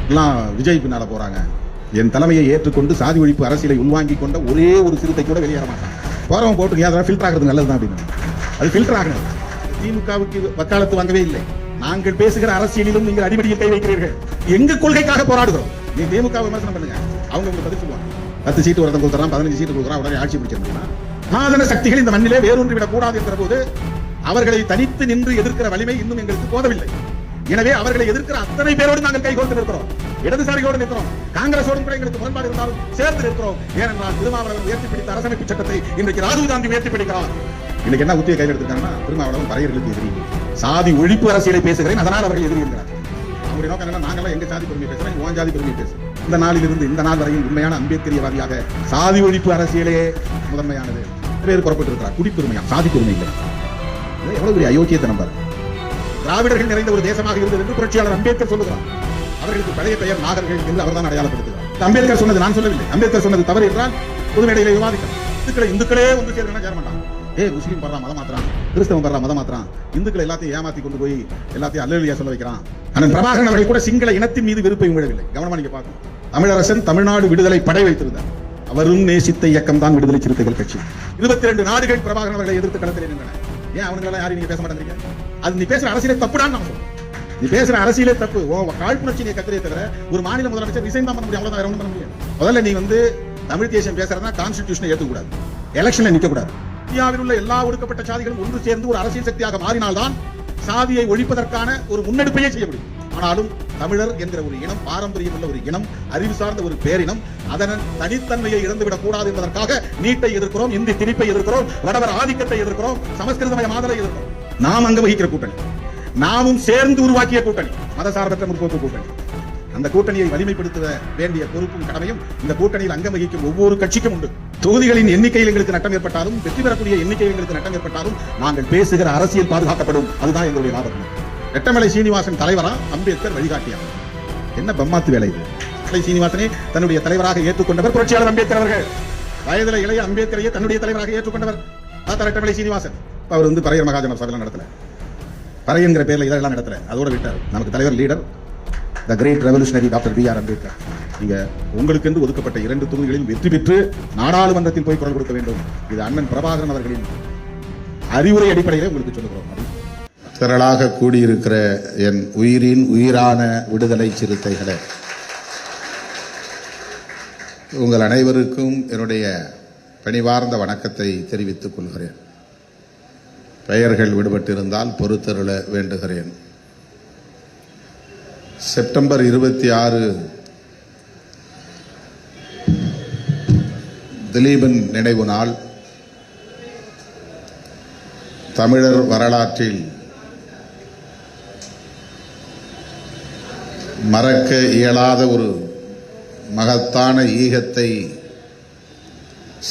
எல்லாம் விஜய் பின்னால போறாங்க. என் தலைமையை ஏற்றுக்கொண்டு சாதி ஒழிப்பு அரசியலை உள்வாங்கி கொண்ட ஒரே ஒரு சிறுத்தை கூட வெளியேற மாட்டான். போறவன் போட்டு அதெல்லாம் ஃபில்டர் ஆகிறது நல்லதுதான் அப்படின்னு. அது ஃபில்டர் ஆகணும். திமுகவுக்கு வக்காலத்து வாங்கவே இல்லை. நாங்கள் பேசுகிற அரசியலிலும் நீங்கள் அடிப்படையில் கை வைக்கிறீர்கள். எங்க கொள்கைக்காக போராடுகிறோம். நீ திமுக விமர்சனம் பண்ணுங்க, அவங்க உங்களுக்கு பதில் சொல்லுவாங்க. 10 சீட்டு ஒருத்தன் கொடுத்துறான், 15 சீட்டு கொடுக்குறான், உடனே ஆட்சி பிடிச்சிருந்தா சாதன சக்திகள் இந்த மண்ணிலே வேரூன்றி விடக் கூடாது என்கிற போது அவர்களை தனித்து நின்று எதிர்க்கிற வலிமை இன்னும் எங்களுக்கு போதவில்லை. எனவே அவர்களை எதிர்க்கிற அத்தனை பேரோடு நாங்கள் கைகோர்த்து நிற்கிறோம். இடதுசாரிகளோடு நிற்கிறோம். காங்கிரஸோடும் கூட எங்களுக்கு முரண்பாடு இருந்தாலும் சேர்ந்து நிற்கிறோம். ஏனென்றால் திருமாவளவன் உயர்த்தி பிடித்த அரசமைப்பு சட்டத்தை இன்றைக்கு ராகுல் காந்தி உயர்த்தி பிடிக்கிறார். இன்னைக்கு என்ன உத்தியை கையில் எடுத்திருக்காங்கன்னா, திருமாவளவன் வரையர்களுக்கு எதிரி, சாதி ஒழிப்பு அரசியலை பேசுகிறேன், அதனால் அவர்கள் எதிரி இருக்கிறார். அவருடைய நோக்கம் என்ன? நாங்களாம் எங்க சாதி பெருமை பேசுறோம், உன் ஜாதி பெருமை பேசுறோம். இந்த நாளிலிருந்து இந்த நாள் வரையில் உண்மையான அம்பேத்கரியவாதியாக சாதி ஒழிப்பு அரசியலே முதன்மையானது பேர் புறப்பட்டு இருக்கிறார். குடிப்பெருமையா, சாதி பெருமை இல்லை. எவ்வளவு பெரிய அயோக்கியத்தை நம்பர். திராவிடர்கள் நிறைந்த ஒரு தேசமாக இருந்தது என்று புரட்சியாளர் அம்பேத்கர் சொல்லுகிறார். அவர்களுக்கு பழைய பெயர் நாகர்கள் என்று அவர்தான் அடையாளப்படுத்துகிறார். அம்பேத்கர் சொன்னது நான் சொல்லவில்லை. அம்பேத்கர் சொன்னது தவறு என்றால் பொதுமேடையிலே விவாதிக்கலாம். இந்துக்களே ஒன்று சேர்க்கணும் சேர மாட்டான். முஸ்லீம் பண்றான் மதம் மாத்திரான், கிறிஸ்தவன் பண்றான் மதம் மாத்திரான், இந்துக்களை எல்லாத்தையும் ஏமாத்தி கொண்டு போய் எல்லாத்தையும் அல்லேலூயா சொல்ல வைக்கிறான். அண்ணன் பிரபாகரன் அவர்கள் கூட சிங்கள இனத்தின் மீது விருப்பம் விழவில்லை. கவனமா நீங்க பார்க்கணும். தமிழரசன் தமிழ்நாடு விடுதலை படை வைத்திருந்தார். அவரும் நேசித்த இயக்கம் தான் விடுதலை சிறுத்தைகள் கட்சி. 22 நாடுகள் பிரபாகரன் அவர்களை எதிர்த்து களத்தில் நின்றன. ஏன் அவங்களெல்லாம் யாரும் நீங்க பேச மாட்டேங்கிறீங்க? அது நீ பேசுற அரசியலே தப்புடான்னு நான் சொல்றேன். நீ பேசுற அரசியலே தப்பு. காழ்ப்புணர்ச்சி நீ கத்திரியே தவிர ஒரு மாநில முதலமைச்சர் ரிசைன் தான் பண்ண முடியும். அவ்வளவுதான், வேற ஒன்றும் பண்ண முடியும். முதல்ல நீ தமிழ் தேசியம் பேசுறதா கான்ஸ்டிடியூஷனை ஏற்கக்கூடாது, எலெக்ஷன்ல நிக்க கூடாது. இந்தியாவில் உள்ள எல்லா ஒடுக்கப்பட்ட சாதிகளும் ஒன்று சேர்ந்து ஒரு அரசியல் சக்தியாக மாறினால்தான் சாதியை ஒழிப்பதற்கான ஒரு முன்னெடுப்பையே செய்ய முடியும். ஆனாலும் தமிழர் என்கிற ஒரு இனம், பாரம்பரியம் உள்ள ஒரு இனம், அறிவு சார்ந்த ஒரு பேரினம், அதன் தனித்தன்மையை இழந்துவிடக் கூடாது என்பதற்காக நீட்டை எதிர்க்கிறோம், இந்தி திணிப்பை எதிர்க்கிறோம், வடவர் ஆதிக்கத்தை எதிர்க்கிறோம், சமஸ்கிருதமய மாதலை எதிர்க்கிறோம். நாம் அங்க வகிக்கிற கூட்டணி, நாமும் சேர்ந்து உருவாக்கிய கூட்டணி, மதசார்பற்ற முற்போக்கு கூட்டணி. அந்த கூட்டணியை வலிமைப்படுத்த வேண்டிய பொறுப்பும் கடமையும் இந்த கூட்டணியில் அங்கம் வகிக்கும் ஒவ்வொரு கட்சிக்கும் உண்டு. தொகுதிகளின் எண்ணிக்கையில் எங்களுக்கு நட்டம் ஏற்பட்டாலும், வெற்றி பெறக்கூடிய எண்ணிக்கையில் எங்களுக்கு நட்டம் ஏற்பட்டாலும் நாங்கள் பேசுகிற அரசியல் பாதுகாக்கப்படும். அதுதான் எங்களுடைய லாபம். ரெட்டமலை சீனிவாசன் தலைவரா, அம்பேத்கர் வழிகாட்டியா? என்ன பம்மாத்து வேலை இது? ரெட்டமலை சீனிவாசனை தன்னுடைய தலைவராக ஏற்றுக்கொண்டவர் புரட்சியாளர் அம்பேத்கர் அவர்கள். வயதில இளைய அம்பேத்கரையே தன்னுடைய தலைவராக ஏற்றுக்கொண்டவர் ரெட்டமலை சீனிவாசன். அவர் பறையர் மகாஜன சபையெல்லாம் நடத்தல, பறையங்கிற பேர்ல இதெல்லாம் நடத்தல, அதோட விட்டார். நமக்கு தலைவர் leader the great revolutionary doctor B.R. Ambedkar. நீங்க உங்களுக்கு ஒதுக்கப்பட்ட 2 தொகுதிகளில் வெற்றி பெற்று நாடாளுமன்றத்தில் போய் குரல் கொடுக்க வேண்டும். இது அண்ணன் பிரபாகரன் அவர்களின் அறிவுரை அடிப்படையில் உங்களுக்கு சொல்லுகிறோம். திரளாக கூடியிருக்கிற என் உயிரின் உயிரான விடுதலை சிறுத்தைகளே, உங்கள் அனைவருக்கும் என்னுடைய பணிவார்ந்த வணக்கத்தை தெரிவித்துக் கொள்கிறேன். பெயர்கள் விடுபட்டிருந்தால் பொறுத்தருள வேண்டுகிறேன். செப்டம்பர் 26 திலீபன் நினைவு நாள். தமிழர் வரலாற்றில் மறக்க இயலாத ஒரு மகத்தான ஈகத்தை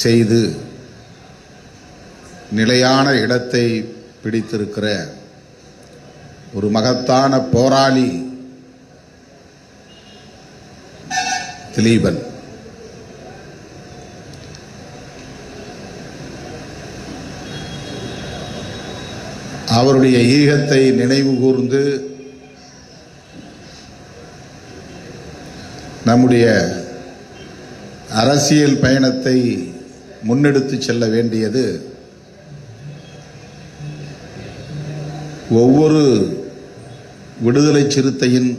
செய்து நிலையான இடத்தை பிடித்திருக்கிற ஒரு மகத்தான போராளி திலீபன். அவருடைய ஈகத்தை நினைவு கூர்ந்து நம்முடைய அரசியல் பயணத்தை முன்னெடுத்து செல்ல வேண்டியது ஒவ்வொரு விடுதலை சிறுத்தையின்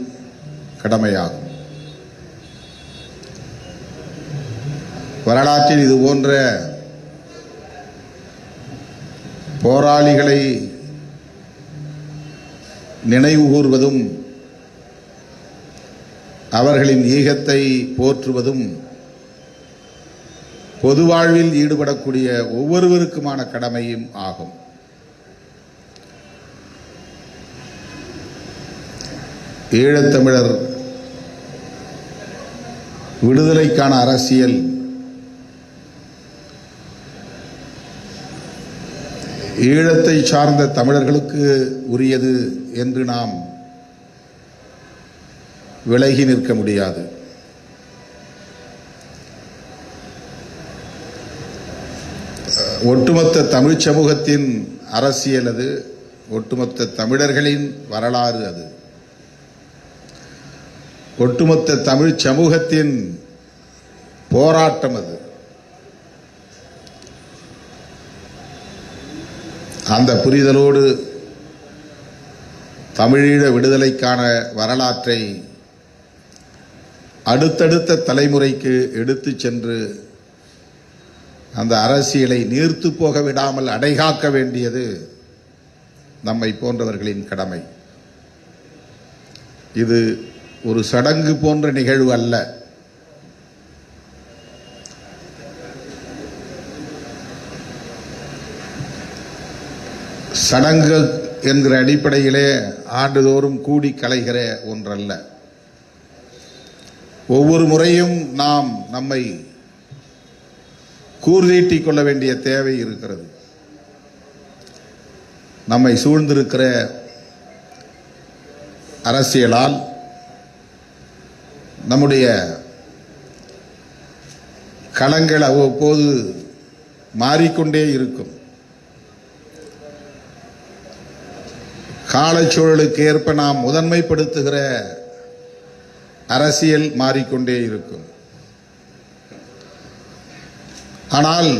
கடமையாகும். வரலாற்றில் இது போன்ற போராளிகளை நினைவு கூர்வதும் அவர்களின் ஈகத்தை போற்றுவதும் பொது வாழ்வில் ஈடுபடக்கூடிய ஒவ்வொருவருக்குமான கடமையும் ஆகும். ஈழத்தமிழர் விடுதலைக்கான அரசியல் ஈழத்தை சார்ந்த தமிழர்களுக்கு உரியது என்று நாம் விலகி நிற்க முடியாது. ஒட்டுமொத்த தமிழ் சமூகத்தின் அரசியல் அது, ஒட்டுமொத்த தமிழர்களின் வரலாறு அது. ஒட்டுமொத்த தமிழ் சமூகத்தின் போராட்டம் அது. அந்த புரிதலோடு தமிழீழ விடுதலைக்கான வரலாற்றை அடுத்தடுத்த தலைமுறைக்கு எடுத்துச் சென்று அந்த அரசியலை நீர்த்து போக விடாமல் அடைகாக்க வேண்டியது நம்மை போன்றவர்களின் கடமை. இது ஒரு சடங்கு போன்ற நிகழ்வு அல்ல. சடங்கு என்கிற அடிப்படையிலே ஆண்டுதோறும் கூடி கலைகிற ஒன்றல்ல. ஒவ்வொரு முறையும் நாம் நம்மை கூர்தீட்டிக் கொள்ள வேண்டிய தேவை இருக்கிறது. நம்மை சூழ்ந்திருக்கிற அரசியலால் நம்முடைய களங்கள் அவ்வப்போது மாறிக்கொண்டே இருக்கும். காலச்சூழலுக்கு ஏற்ப நாம் முதன்மைப்படுத்துகிற அரசியல் மாறிக்கொண்டே இருக்கும். ஆனால்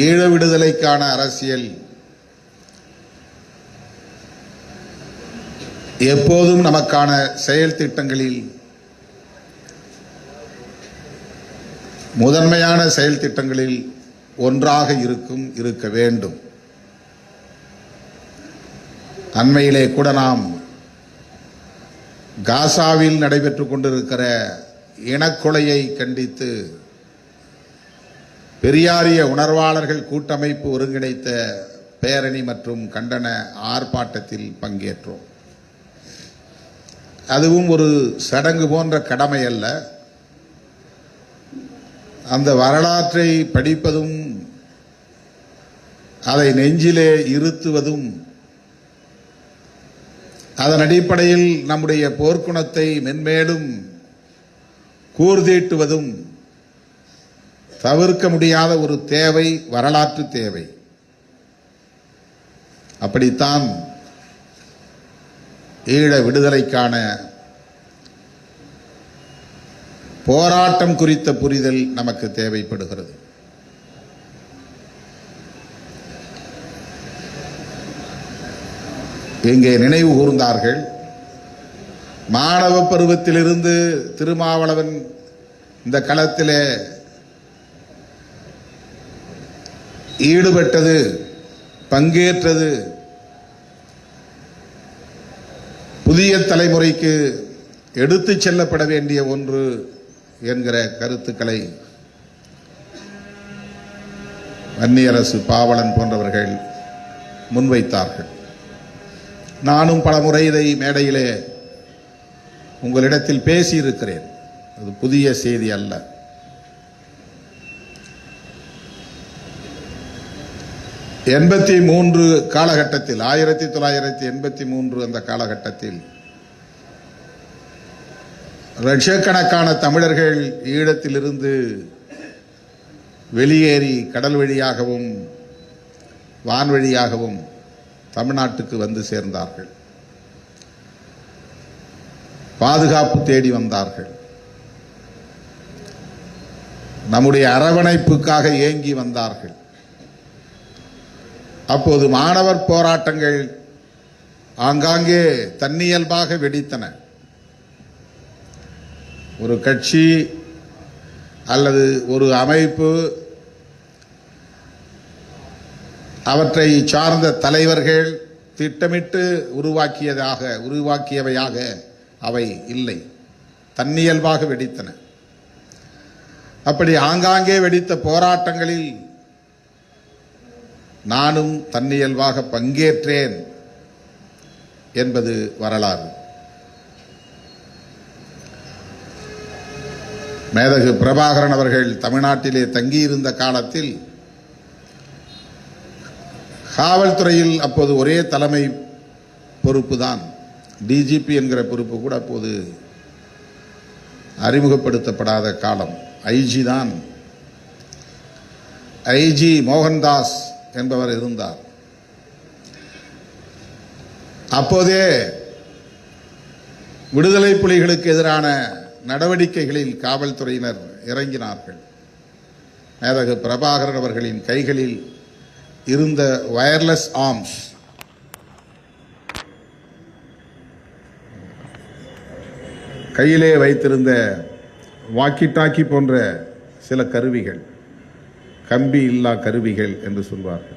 ஈழ விடுதலைக்கான அரசியல் எப்போதும் நமக்கான செயல் திட்டங்களில் முதன்மையான செயல் திட்டங்களில் ஒன்றாக இருக்க வேண்டும். அண்மையிலே கூட நாம் காசாவில் நடைபெற்றுக் கொண்டிருக்கிற இனக்கொலையை கண்டித்து பெரியாரிய உணர்வாளர்கள் கூட்டமைப்பு ஒருங்கிணைத்த பேரணி மற்றும் கண்டன ஆர்ப்பாட்டத்தில் பங்கேற்றோம். அதுவும் ஒரு சடங்கு போன்ற கடமை அல்ல. அந்த வரலாற்றை படிப்பதும் அதை நெஞ்சிலே இருத்துவதும் அதன் அடிப்படையில் நம்முடைய போர்க்குணத்தை மென்மேலும் கூர்தீட்டுவதும் தவிர்க்க முடியாத ஒரு தேவை, வரலாற்று தேவை. அப்படித்தான் ஈழ விடுதலைக்கான போராட்டம் குறித்த புரிதல் நமக்கு தேவைப்படுகிறது. இங்கே நினைவு கூர்ந்தார்கள், மாணவ பருவத்திலிருந்து திருமாவளவன் இந்த களத்திலே ஈடுபட்டது, பங்கேற்றது புதிய தலைமுறைக்கு எடுத்துச் செல்லப்பட வேண்டிய ஒன்று என்கிற கருத்துக்களை வன்னியரசு பாவலன் போன்றவர்கள் முன்வைத்தார்கள். நானும் பலமுறை இதை மேடையிலே உங்களிடத்தில் பேசியிருக்கிறேன். அது புதிய செய்தி அல்ல. காலகட்டத்தில் 1983 அந்த காலகட்டத்தில் லட்சக்கணக்கான தமிழர்கள் ஈழத்திலிருந்து வெளியேறி கடல் வழியாகவும் வான்வழியாகவும் தமிழ்நாட்டுக்கு வந்து சேர்ந்தார்கள். பாதுகாப்பு தேடி வந்தார்கள். நம்முடைய அரவணைப்புக்காக ஏங்கி வந்தார்கள். அப்போது மாணவர் போராட்டங்கள் ஆங்காங்கே தன்னியல்பாக வெடித்தன. ஒரு கட்சி அல்லது ஒரு அமைப்பு, அவற்றை சார்ந்த தலைவர்கள் திட்டமிட்டு உருவாக்கியவையாக அவை இல்லை, தன்னியல்பாக வெடித்தன. அப்படி ஆங்காங்கே வெடித்த போராட்டங்களில் நானும் தன்னியல்பாக பங்கேற்றேன் என்பது வரலாறு. மேதகு பிரபாகரன் அவர்கள் தமிழ்நாட்டிலே தங்கியிருந்த காலத்தில் காவல்துறையில் அப்போது ஒரே தலைமை பொறுப்பு தான், டிஜிபி என்கிற பொறுப்பு கூட அப்போது அறிமுகப்படுத்தப்படாத காலம். ஐஜி தான், ஐஜி மோகன்தாஸ் என்பவர் இருந்தார். அப்போதே விடுதலை புலிகளுக்கு எதிரான நடவடிக்கைகளில் காவல்துறையினர் இறங்கினார்கள். மேதகு பிரபாகரன் அவர்களின் கைகளில் இருந்த வயர்லெஸ் ஆர்ம்ஸ், கையிலே வைத்திருந்த வாக்கி டாக்கி போன்ற சில கருவிகள், கம்பி இல்லா கருவிகள் என்று சொல்வார்கள்,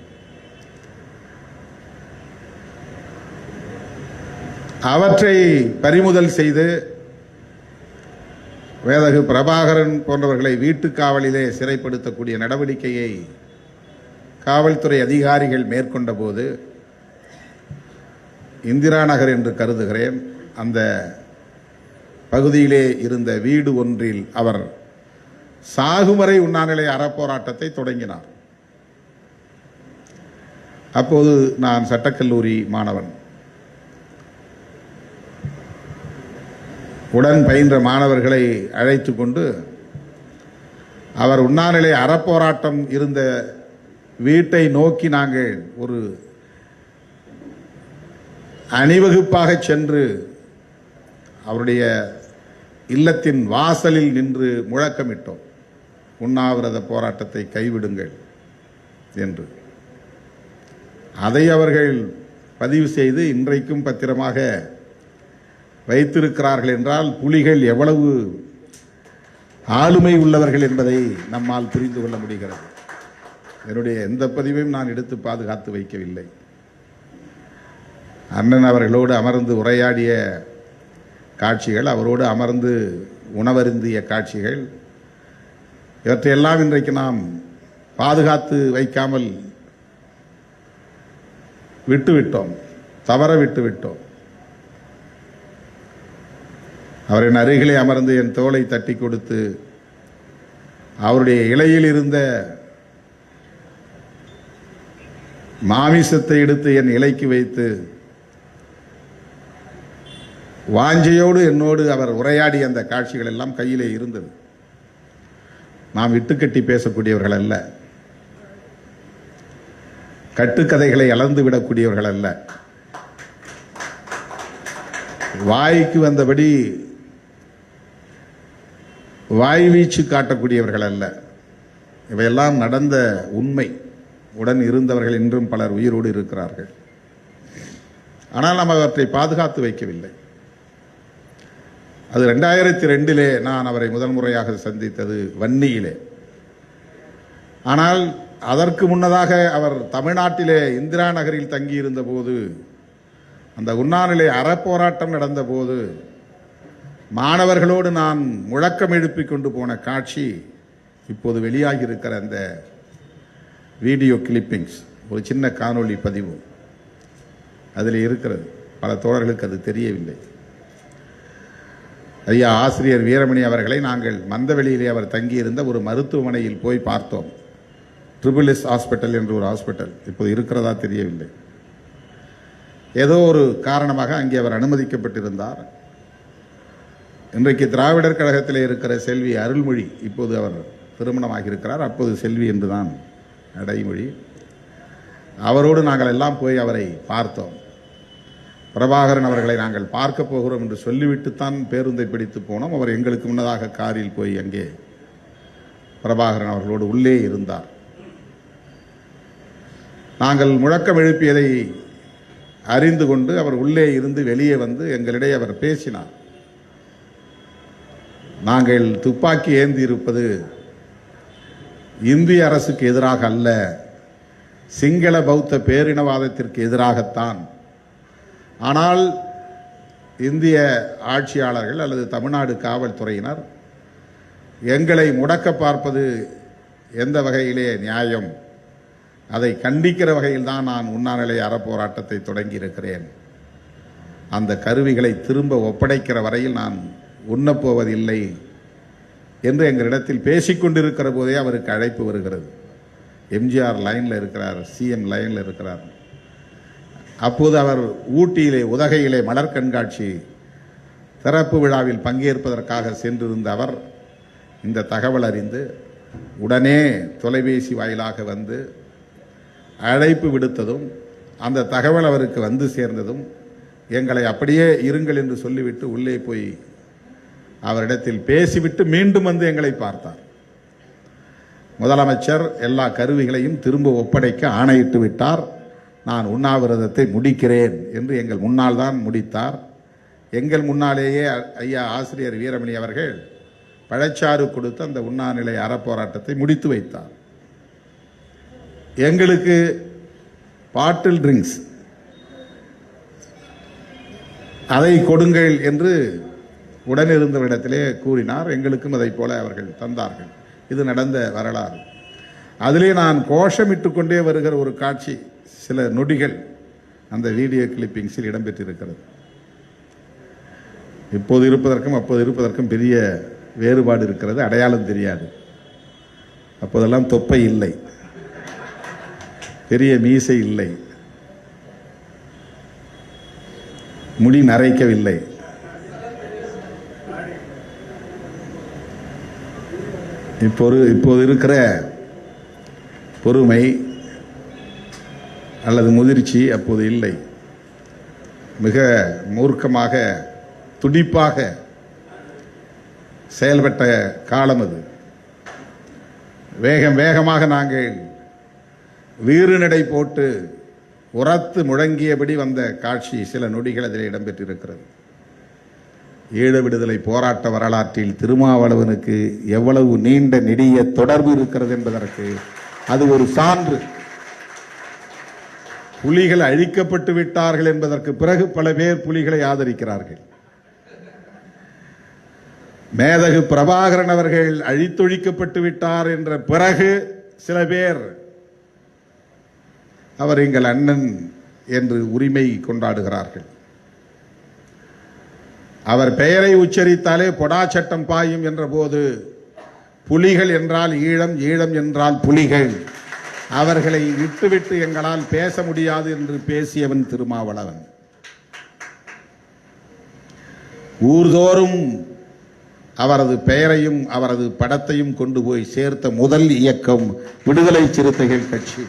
அவற்றை பறிமுதல் செய்து மேதகு பிரபாகரன் போன்றவர்களை வீட்டுக் காவலிலே சிறைப்படுத்தக்கூடிய நடவடிக்கையை காவல்துறை அதிகாரிகள் மேற்கொண்ட போது, இந்திரா நகர் என்று கருதுகிறேன், அந்த பகுதியிலே இருந்த வீடு ஒன்றில் அவர் சாகுமறை உண்ணாநிலை அறப்போராட்டத்தை தொடங்கினார். அப்போது நான் சட்டக்கல்லூரி மாணவன். உடன் பயின்ற மாணவர்களை அழைத்து கொண்டு அவர் உண்ணாநிலை அறப்போராட்டம் இருந்த வீட்டை நோக்கி நாங்கள் ஒரு அணிவகுப்பாக சென்று அவருடைய இல்லத்தின் வாசலில் நின்று முழக்கமிட்டோம், உண்ணாவிரத போராட்டத்தை கைவிடுங்கள் என்று. அதை அவர்கள் பதிவு செய்து இன்றைக்கும் பத்திரமாக வைத்திருக்கிறார்கள் என்றால் புலிகள் எவ்வளவு ஆளுமை உள்ளவர்கள் என்பதை நம்மால் புரிந்து கொள்ள முடிகிறது. என்னுடைய எந்த பதிவையும் நான் எடுத்து பாதுகாத்து வைக்கவில்லை. அண்ணன் அவர்களோடு அமர்ந்து உரையாடிய காட்சிகள், அவரோடு அமர்ந்து உணவருந்திய காட்சிகள், இவற்றையெல்லாம் இன்றைக்கு நாம் பாதுகாத்து வைக்காமல் விட்டுவிட்டோம், தவற விட்டுவிட்டோம். அவரின் அருகிலே அமர்ந்து என் தோளை தட்டி கொடுத்து அவருடைய இலையில் இருந்த மாமிசத்தை எடுத்து என் இலைக்கு வைத்து வாஞ்சையோடு என்னோடு அவர் உரையாடிய அந்த காட்சிகள் எல்லாம் கையிலே இருந்தது. நாம் இட்டுக்கட்டி பேசக்கூடியவர்கள் அல்ல, கட்டுக்கதைகளை அளந்து விடக்கூடியவர்கள் அல்ல, வாய்க்கு வந்தபடி வாய் வீச்சு காட்டக்கூடியவர்கள் அல்ல. இவையெல்லாம் நடந்த உண்மை. உடன் இருந்தவர்கள் இன்றும் பலர் உயிரோடு இருக்கிறார்கள். ஆனால் நாம் அவற்றை பாதுகாத்து வைக்கவில்லை. அது 2002 நான் அவரை முதல் முறையாக சந்தித்தது வன்னியிலே. ஆனால் அதற்கு முன்னதாக அவர் தமிழ்நாட்டிலே இந்திரா நகரில் தங்கியிருந்த போது, அந்த உண்ணாநிலை அறப்போராட்டம் நடந்த போது மாணவர்களோடு நான் முழக்கம் எழுப்பி கொண்டு போன காட்சி இப்போது வெளியாகி இருக்கிற அந்த வீடியோ கிளிப்பிங்ஸ், ஒரு சின்ன காணொளி பதிவு அதில் இருக்கிறது. பல தோழர்களுக்கு அது தெரியவில்லை. ஐயா ஆசிரியர் வீரமணி அவர்களை நாங்கள் மந்தவெளியிலே அவர் தங்கியிருந்த ஒரு மருத்துவமனையில் போய் பார்த்தோம். SSS ஹாஸ்பிட்டல் என்று ஒரு ஹாஸ்பிட்டல் இப்போது இருக்கிறதா தெரியவில்லை. ஏதோ ஒரு காரணமாக அங்கே அவர் அனுமதிக்கப்பட்டிருந்தார். இன்றைக்கு திராவிடர் கழகத்தில் இருக்கிற செல்வி அருள்மொழி, இப்போது அவர் திருமணமாகி இருக்கிறார், அப்போது செல்வி என்றுதான் அடைமொழி. அவரோடு நாங்கள் எல்லாம் போய் அவரை பார்த்தோம். பிரபாகரன் அவர்களை நாங்கள் பார்க்க போகிறோம் என்று சொல்லிவிட்டுத்தான் பேருந்தை பிடித்து போனோம். அவர் எங்களுக்கு முன்னதாக காரில் போய் அங்கே பிரபாகரன் அவர்களோடு உள்ளே இருந்தார். நாங்கள் முழக்கம் எழுப்பியதை அறிந்து கொண்டு அவர் உள்ளே இருந்து வெளியே வந்து எங்களிடையே அவர் பேசினார். நாங்கள் துப்பாக்கி ஏந்தி இருப்பது இந்திய அரசுக்கு எதிராக அல்ல, சிங்கள பௌத்த பேரினவாதத்திற்கு எதிராகத்தான். ஆனால் இந்திய ஆட்சியாளர்கள் அல்லது தமிழ்நாடு காவல்துறையினர் எங்களை முடக்க பார்ப்பது எந்த வகையிலே நியாயம்? அதை கண்டிக்கிற வகையில் தான் நான் உண்ணாநிலை அறப்போராட்டத்தை தொடங்கி இருக்கிறேன். அந்த கருவிகளை திரும்ப ஒப்படைக்கிற வரையில் நான் உண்ணப்போவதில்லை என்று எங்களிடத்தில் பேசிக்கொண்டிருக்கிற போதே அவருக்கு அழைப்பு வருகிறது. எம்ஜிஆர் லைனில் இருக்கிறார், சிஎம் லைனில் இருக்கிறார். அப்போது அவர் ஊட்டியிலே உதகையிலே மலர் கண்காட்சி திறப்பு விழாவில் பங்கேற்பதற்காக சென்றிருந்த அவர் இந்த தகவல் அறிந்து உடனே தொலைபேசி வாயிலாக வந்து அழைப்பு விடுத்ததும், அந்த தகவல் அவருக்கு வந்து சேர்ந்ததும் எங்களை அப்படியே இருங்கள் என்று சொல்லிவிட்டு உள்ளே போய் அவரிடத்தில் பேசிவிட்டு மீண்டும் வந்து எங்களை பார்த்தார். முதலமைச்சர் எல்லா கருவிகளையும் திரும்ப ஒப்படைக்க ஆணையிட்டு விட்டார். நான் உண்ணாவிரதத்தை முடிக்கிறேன் என்று எங்கள் முன்னால் தான் முடித்தார். எங்கள் முன்னாலேயே ஐயா ஆசிரியர் வீரமணி அவர்கள் பழச்சாறு கொடுத்து அந்த உண்ணாநிலை அறப்போராட்டத்தை முடித்து வைத்தார். எங்களுக்கு பாட்டில் ட்ரிங்க்ஸ் அதை கொடுங்கள் என்று உடனிருந்தவரிடத்திலே கூறினார். எங்களுக்கும் அதை போல அவர்கள் தந்தார்கள். இது நடந்த வரலாறு. அதிலே நான் கோஷமிட்டு கொண்டே வருகிற ஒரு காட்சி சில நொடிகள் அந்த வீடியோ கிளிப்பிங்ஸில் இடம்பெற்றிருக்கிறது. இப்போது இருப்பதற்கும் அப்போது இருப்பதற்கும் பெரிய வேறுபாடு இருக்கிறது. அடையாளம் தெரியாது. அப்போதெல்லாம் தொப்பை இல்லை, பெரிய மீசை இல்லை, முடி நரைக்கவில்லை. இப்போது இருக்கிற பொறுமை அல்லது முதிர்ச்சி அப்போது இல்லை. மிக மூர்க்கமாக துடிப்பாக செயல்பட்ட காலம் அது. வேகமாக நாங்கள் வீறுநடை போட்டு உரத்து முழங்கியபடி வந்த காட்சி சில நொடிகள் அதில் இடம்பெற்றிருக்கிறது. ஈழ விடுதலை போராட்ட வரலாற்றில் திருமாவளவனுக்கு எவ்வளவு நீண்ட நெடிய தொடர்பு இருக்கிறது என்பதற்கு அது ஒரு சான்று. புலிகள் அழிக்கப்பட்டு விட்டார்கள் என்பதற்கு பிறகு பல பேர் புலிகளை ஆதரிக்கிறார்கள். மேதகு பிரபாகரன் அவர்கள் அழித்தொழிக்கப்பட்டு விட்டார் என்ற பிறகு சில பேர் அவர் எங்கள் அண்ணன் என்று உரிமை கொண்டாடுகிறார்கள். அவர் பெயரை உச்சரித்தாலே பொடா சட்டம் பாயும் என்ற போது புலிகள் என்றால் ஈழம், ஈழம் என்றால் புலிகள், அவர்களை விட்டுவிட்டு எங்களால் பேச முடியாது என்று பேசியவன் திருமாவளவன். ஊர்தோறும் அவரது பெயரையும் அவரது படத்தையும் கொண்டு போய் சேர்த்த முதல் இயக்கம் விடுதலை சிறுத்தைகள் கட்சி.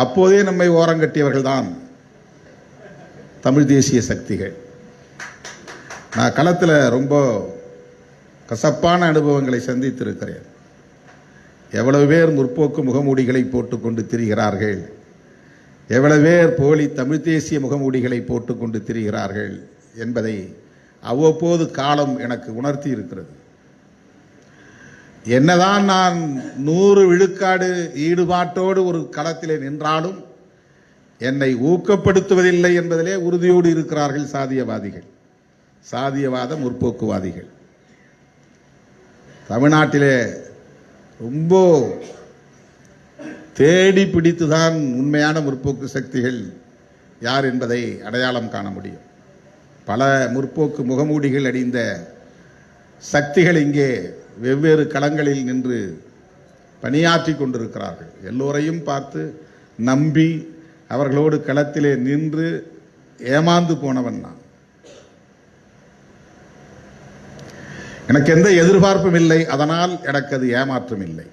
அப்போதே நம்மை ஓரங்கட்டியவர்கள்தான் தமிழ் தேசிய சக்திகள். நான் களத்தில் ரொம்ப கசப்பான அனுபவங்களை சந்தித்திருக்கிறேன். எவ்வளவு பேர் முற்போக்கு முகமூடிகளை போட்டுக்கொண்டு திரிகிறார்கள், எவ்வளவு பேர் போலி தமிழ் தேசிய முகமூடிகளை போட்டுக்கொண்டு திரிகிறார்கள் என்பதை அவ்வப்போது காலம் எனக்கு உணர்த்தி இருக்கிறது. என்னதான் நான் 100 விழுக்காடு ஈடுபாட்டோடு ஒரு களத்திலே நின்றாலும் என்னை ஊக்கப்படுத்துவதில்லை என்பதிலே உறுதியோடு இருக்கிறார்கள் சாதியவாதிகள், சாதியவாத முற்போக்குவாதிகள். தமிழ்நாட்டிலே ரொம்ப தேடி பிடித்துதான் உண்மையான முற்போக்கு சக்திகள் யார் என்பதை அடையாளம் காண முடியும். பல முற்போக்கு முகமூடிகள் அணிந்த சக்திகள் இங்கே வெவ்வேறு களங்களில் நின்று பணியாற்றி கொண்டிருக்கிறார்கள். எல்லோரையும் பார்த்து நம்பி அவர்களோடு களத்திலே நின்று ஏமாந்து போனவன் நான். எனக்கு எந்த எதிர்பார்ப்பும் இல்லை, அதனால் எனக்கு அது ஏமாற்றம் இல்லை.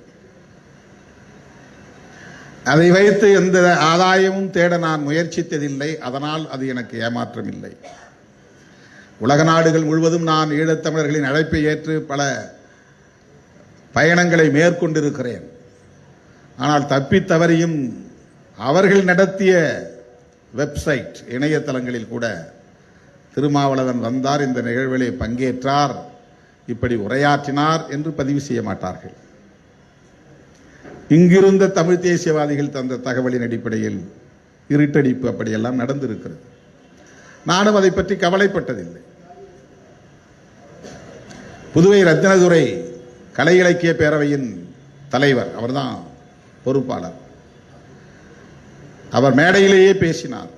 அதை வைத்து எந்த ஆதாயமும் தேட நான் முயற்சித்ததில்லை, அதனால் அது எனக்கு ஏமாற்றம் இல்லை. உலக நாடுகள் முழுவதும் நான் ஈழத்தமிழர்களின் அழைப்பை ஏற்று பல பயணங்களை மேற்கொண்டிருக்கிறேன். ஆனால் தப்பித்தவறியும் அவர்கள் நடத்திய வெப்சைட் இணையதளங்களில் கூட திருமாவளவன் வந்தார், இந்த நிகழ்விலே பங்கேற்றார், இப்படி உரையாற்றினார் என்று பதிவு செய்ய மாட்டார்கள். இங்கிருந்த தமிழ் தேசியவாதிகள் தந்த தகவலின் அடிப்படையில் இருட்டடிப்பு அப்படியெல்லாம் நடந்திருக்கிறது. நானும் அதை பற்றி கவலைப்பட்டதில்லை. புதுவை ரத்தினதுரை கலை இலக்கிய பேரவையின் தலைவர், அவர்தான் பொறுப்பாளர். அவர் மேடையிலேயே பேசினார்,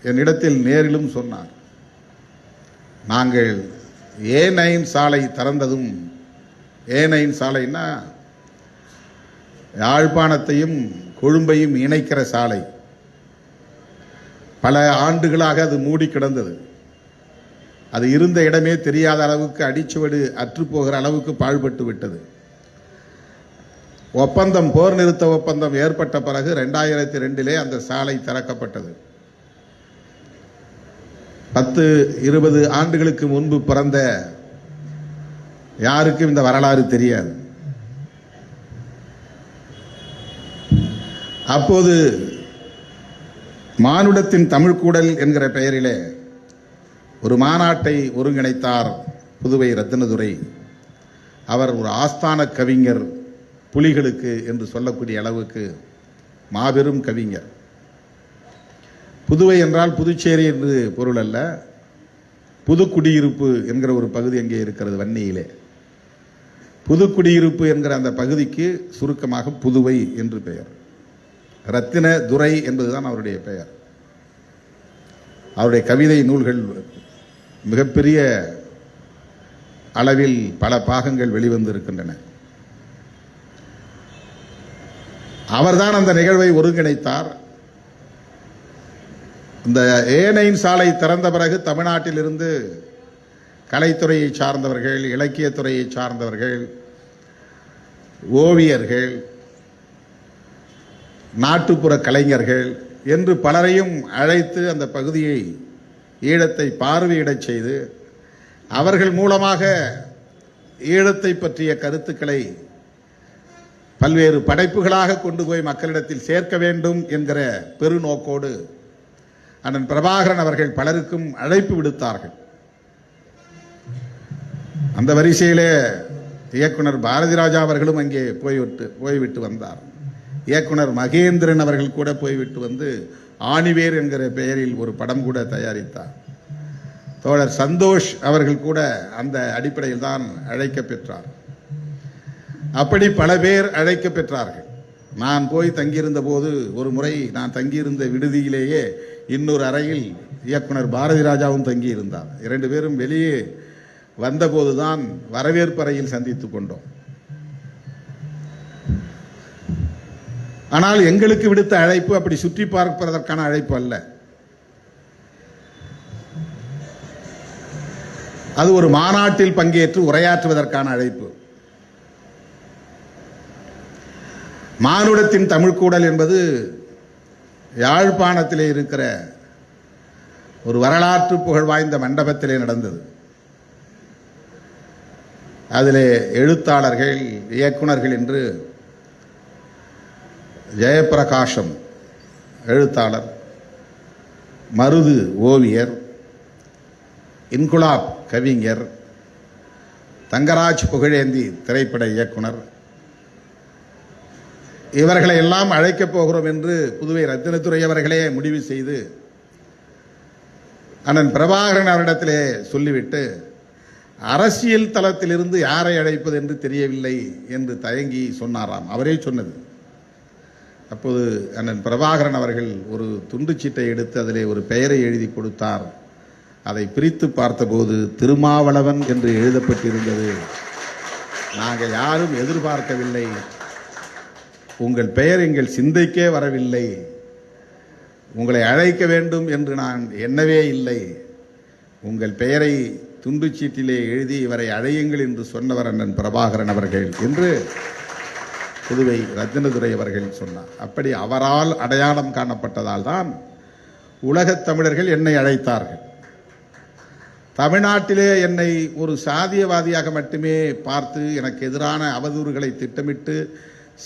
என்னிடத்தில் நேரிலும் சொன்னார். நாங்கள் A9 சாலை திறந்ததும், A9 சாலைன்னா யாழ்ப்பாணத்தையும் கொழும்பையும் இணைக்கிற சாலை, பல ஆண்டுகளாக அது மூடி கிடந்தது. அது இருந்த இடமே தெரியாத அளவுக்கு, அடிச்சுவடு அற்றுப்போகிற அளவுக்கு பாழ்பட்டு விட்டது. ஒப்பந்தம், போர் நிறுத்த ஒப்பந்தம் ஏற்பட்ட பிறகு 2002 அந்த சாலை திறக்கப்பட்டது. 10-20 ஆண்டுகளுக்கு முன்பு பிறந்த யாருக்கும் இந்த வரலாறு தெரியாது. அப்போது மானுடத்தின் தமிழ்கூடல் என்கிற பெயரிலே ஒரு மாநாட்டை ஒருங்கிணைத்தார் புதுவை ரத்தினதுரை. அவர் ஒரு ஆஸ்தான கவிஞர், புலிகளுக்கு என்று சொல்லக்கூடிய அளவுக்கு மாபெரும் கவிஞர். புதுவை என்றால் புதுச்சேரி என்று பொருள் அல்ல, புதுக்குடியிருப்பு என்கிற ஒரு பகுதி அங்கே இருக்கிறது வன்னியிலே. புதுக்குடியிருப்பு என்கிற அந்த பகுதிக்கு சுருக்கமாக புதுவை என்று பெயர். ரத்தின துரை என்பதுதான் அவருடைய பெயர். அவருடைய கவிதை நூல்கள் மிகப்பெரிய அளவில் பல பாகங்கள் வெளிவந்திருக்கின்றன. அவர்தான் அந்த நிகழ்வை ஒருங்கிணைத்தார். இந்த ஏனையின் சாலை திறந்த பிறகு தமிழ்நாட்டில் இருந்து கலைத்துறையை சார்ந்தவர்கள், இலக்கியத்துறையை சார்ந்தவர்கள், ஓவியர்கள், நாட்டுப்புற கலைஞர்கள் என்று பலரையும் அழைத்து அந்த பகுதியை, ஈழத்தை பார்வையிடச் செய்து அவர்கள் மூலமாக ஈழத்தை பற்றிய கருத்துக்களை பல்வேறு படைப்புகளாக கொண்டு போய் மக்களிடத்தில் சேர்க்க வேண்டும் என்கிற பெருநோக்கோடு அண்ணன் பிரபாகரன் அவர்கள் பலருக்கும் அழைப்பு விடுத்தார்கள். அந்த வரிசையிலே இயக்குனர் பாரதி ராஜா அவர்களும் அங்கே போய்விட்டு வந்தார். இயக்குனர் மகேந்திரன் அவர்கள் கூட போய்விட்டு வந்து ஆணிவேர் என்கிற பெயரில் ஒரு படம் கூட தயாரித்தார். தோழர் சந்தோஷ் அவர்கள் கூட அந்த அடிப்படையில் தான் அழைக்க பெற்றார். அப்படி பல பேர் அழைக்க பெற்றார்கள். நான் போய் தங்கியிருந்த போது ஒரு முறை நான் தங்கியிருந்த விடுதியிலேயே இன்னொரு அறையில் இயக்குனர் பாரதி ராஜாவும் தங்கியிருந்தார். 2 பேரும் வெளியே வந்தபோதுதான் வரவேற்பறையில் சந்தித்துக் கொண்டோம். ஆனால் எங்களுக்கு விடுத்த அழைப்பு அப்படி சுற்றி பார்ப்பதற்கான அழைப்பு அல்ல. அது ஒரு மாநாட்டில் பங்கேற்று உரையாற்றுவதற்கான அழைப்பு. மானுடத்தின் தமிழ்கூடல் என்பது யாழ்ப்பாணத்திலே இருக்கிற ஒரு வரலாற்று புகழ் வாய்ந்த மண்டபத்திலே நடந்தது. அதிலே எழுத்தாளர்கள், இயக்குனர்கள் என்று ஜெயப்பிரகாசம் எழுத்தாளர், மருது ஓவியர், இன்குலாப் கவிஞர், தங்கராஜ் புகழேந்தி திரைப்பட இயக்குனர், இவர்களை எல்லாம் அழைக்கப் போகிறோம் என்று புதுவை ரத்தினதுரை அவர்களே முடிவு செய்து அண்ணன் பிரபாகரன் அவரிடத்திலே சொல்லிவிட்டு, அரசியல் தளத்திலிருந்து யாரை அழைப்பது என்று தெரியவில்லை என்று தயங்கி சொன்னாராம். அவரே சொன்னது. அப்போது அண்ணன் பிரபாகரன் அவர்கள் ஒரு துண்டுச்சீட்டை எடுத்து அதிலே ஒரு பெயரை எழுதி கொடுத்தார். அதை பிரித்து பார்த்தபோது திருமாவளவன் என்று எழுதப்பட்டிருந்தது. நாங்கள் யாரும் எதிர்பார்க்கவில்லை, உங்கள் பெயர் எங்கள் சிந்தைக்கே வரவில்லை, உங்களை அழைக்க வேண்டும் என்று நான் எண்ணவே இல்லை, உங்கள் பெயரை துண்டுச்சீட்டிலே எழுதி இவரை அழையுங்கள் என்று சொன்னவர் அண்ணன் பிரபாகரன் அவர்கள் என்று புதுவை ரத்தினதுரை அவர்கள் சொன்னார். அப்படி அவரால் அடையாளம் காணப்பட்டதால் தான் உலகத் தமிழர்கள் என்னை அழைத்தார்கள். தமிழ்நாட்டிலே என்னை ஒரு சாதியவாதியாக மட்டுமே பார்த்து எனக்கு எதிரான அவதூறுகளை திட்டமிட்டு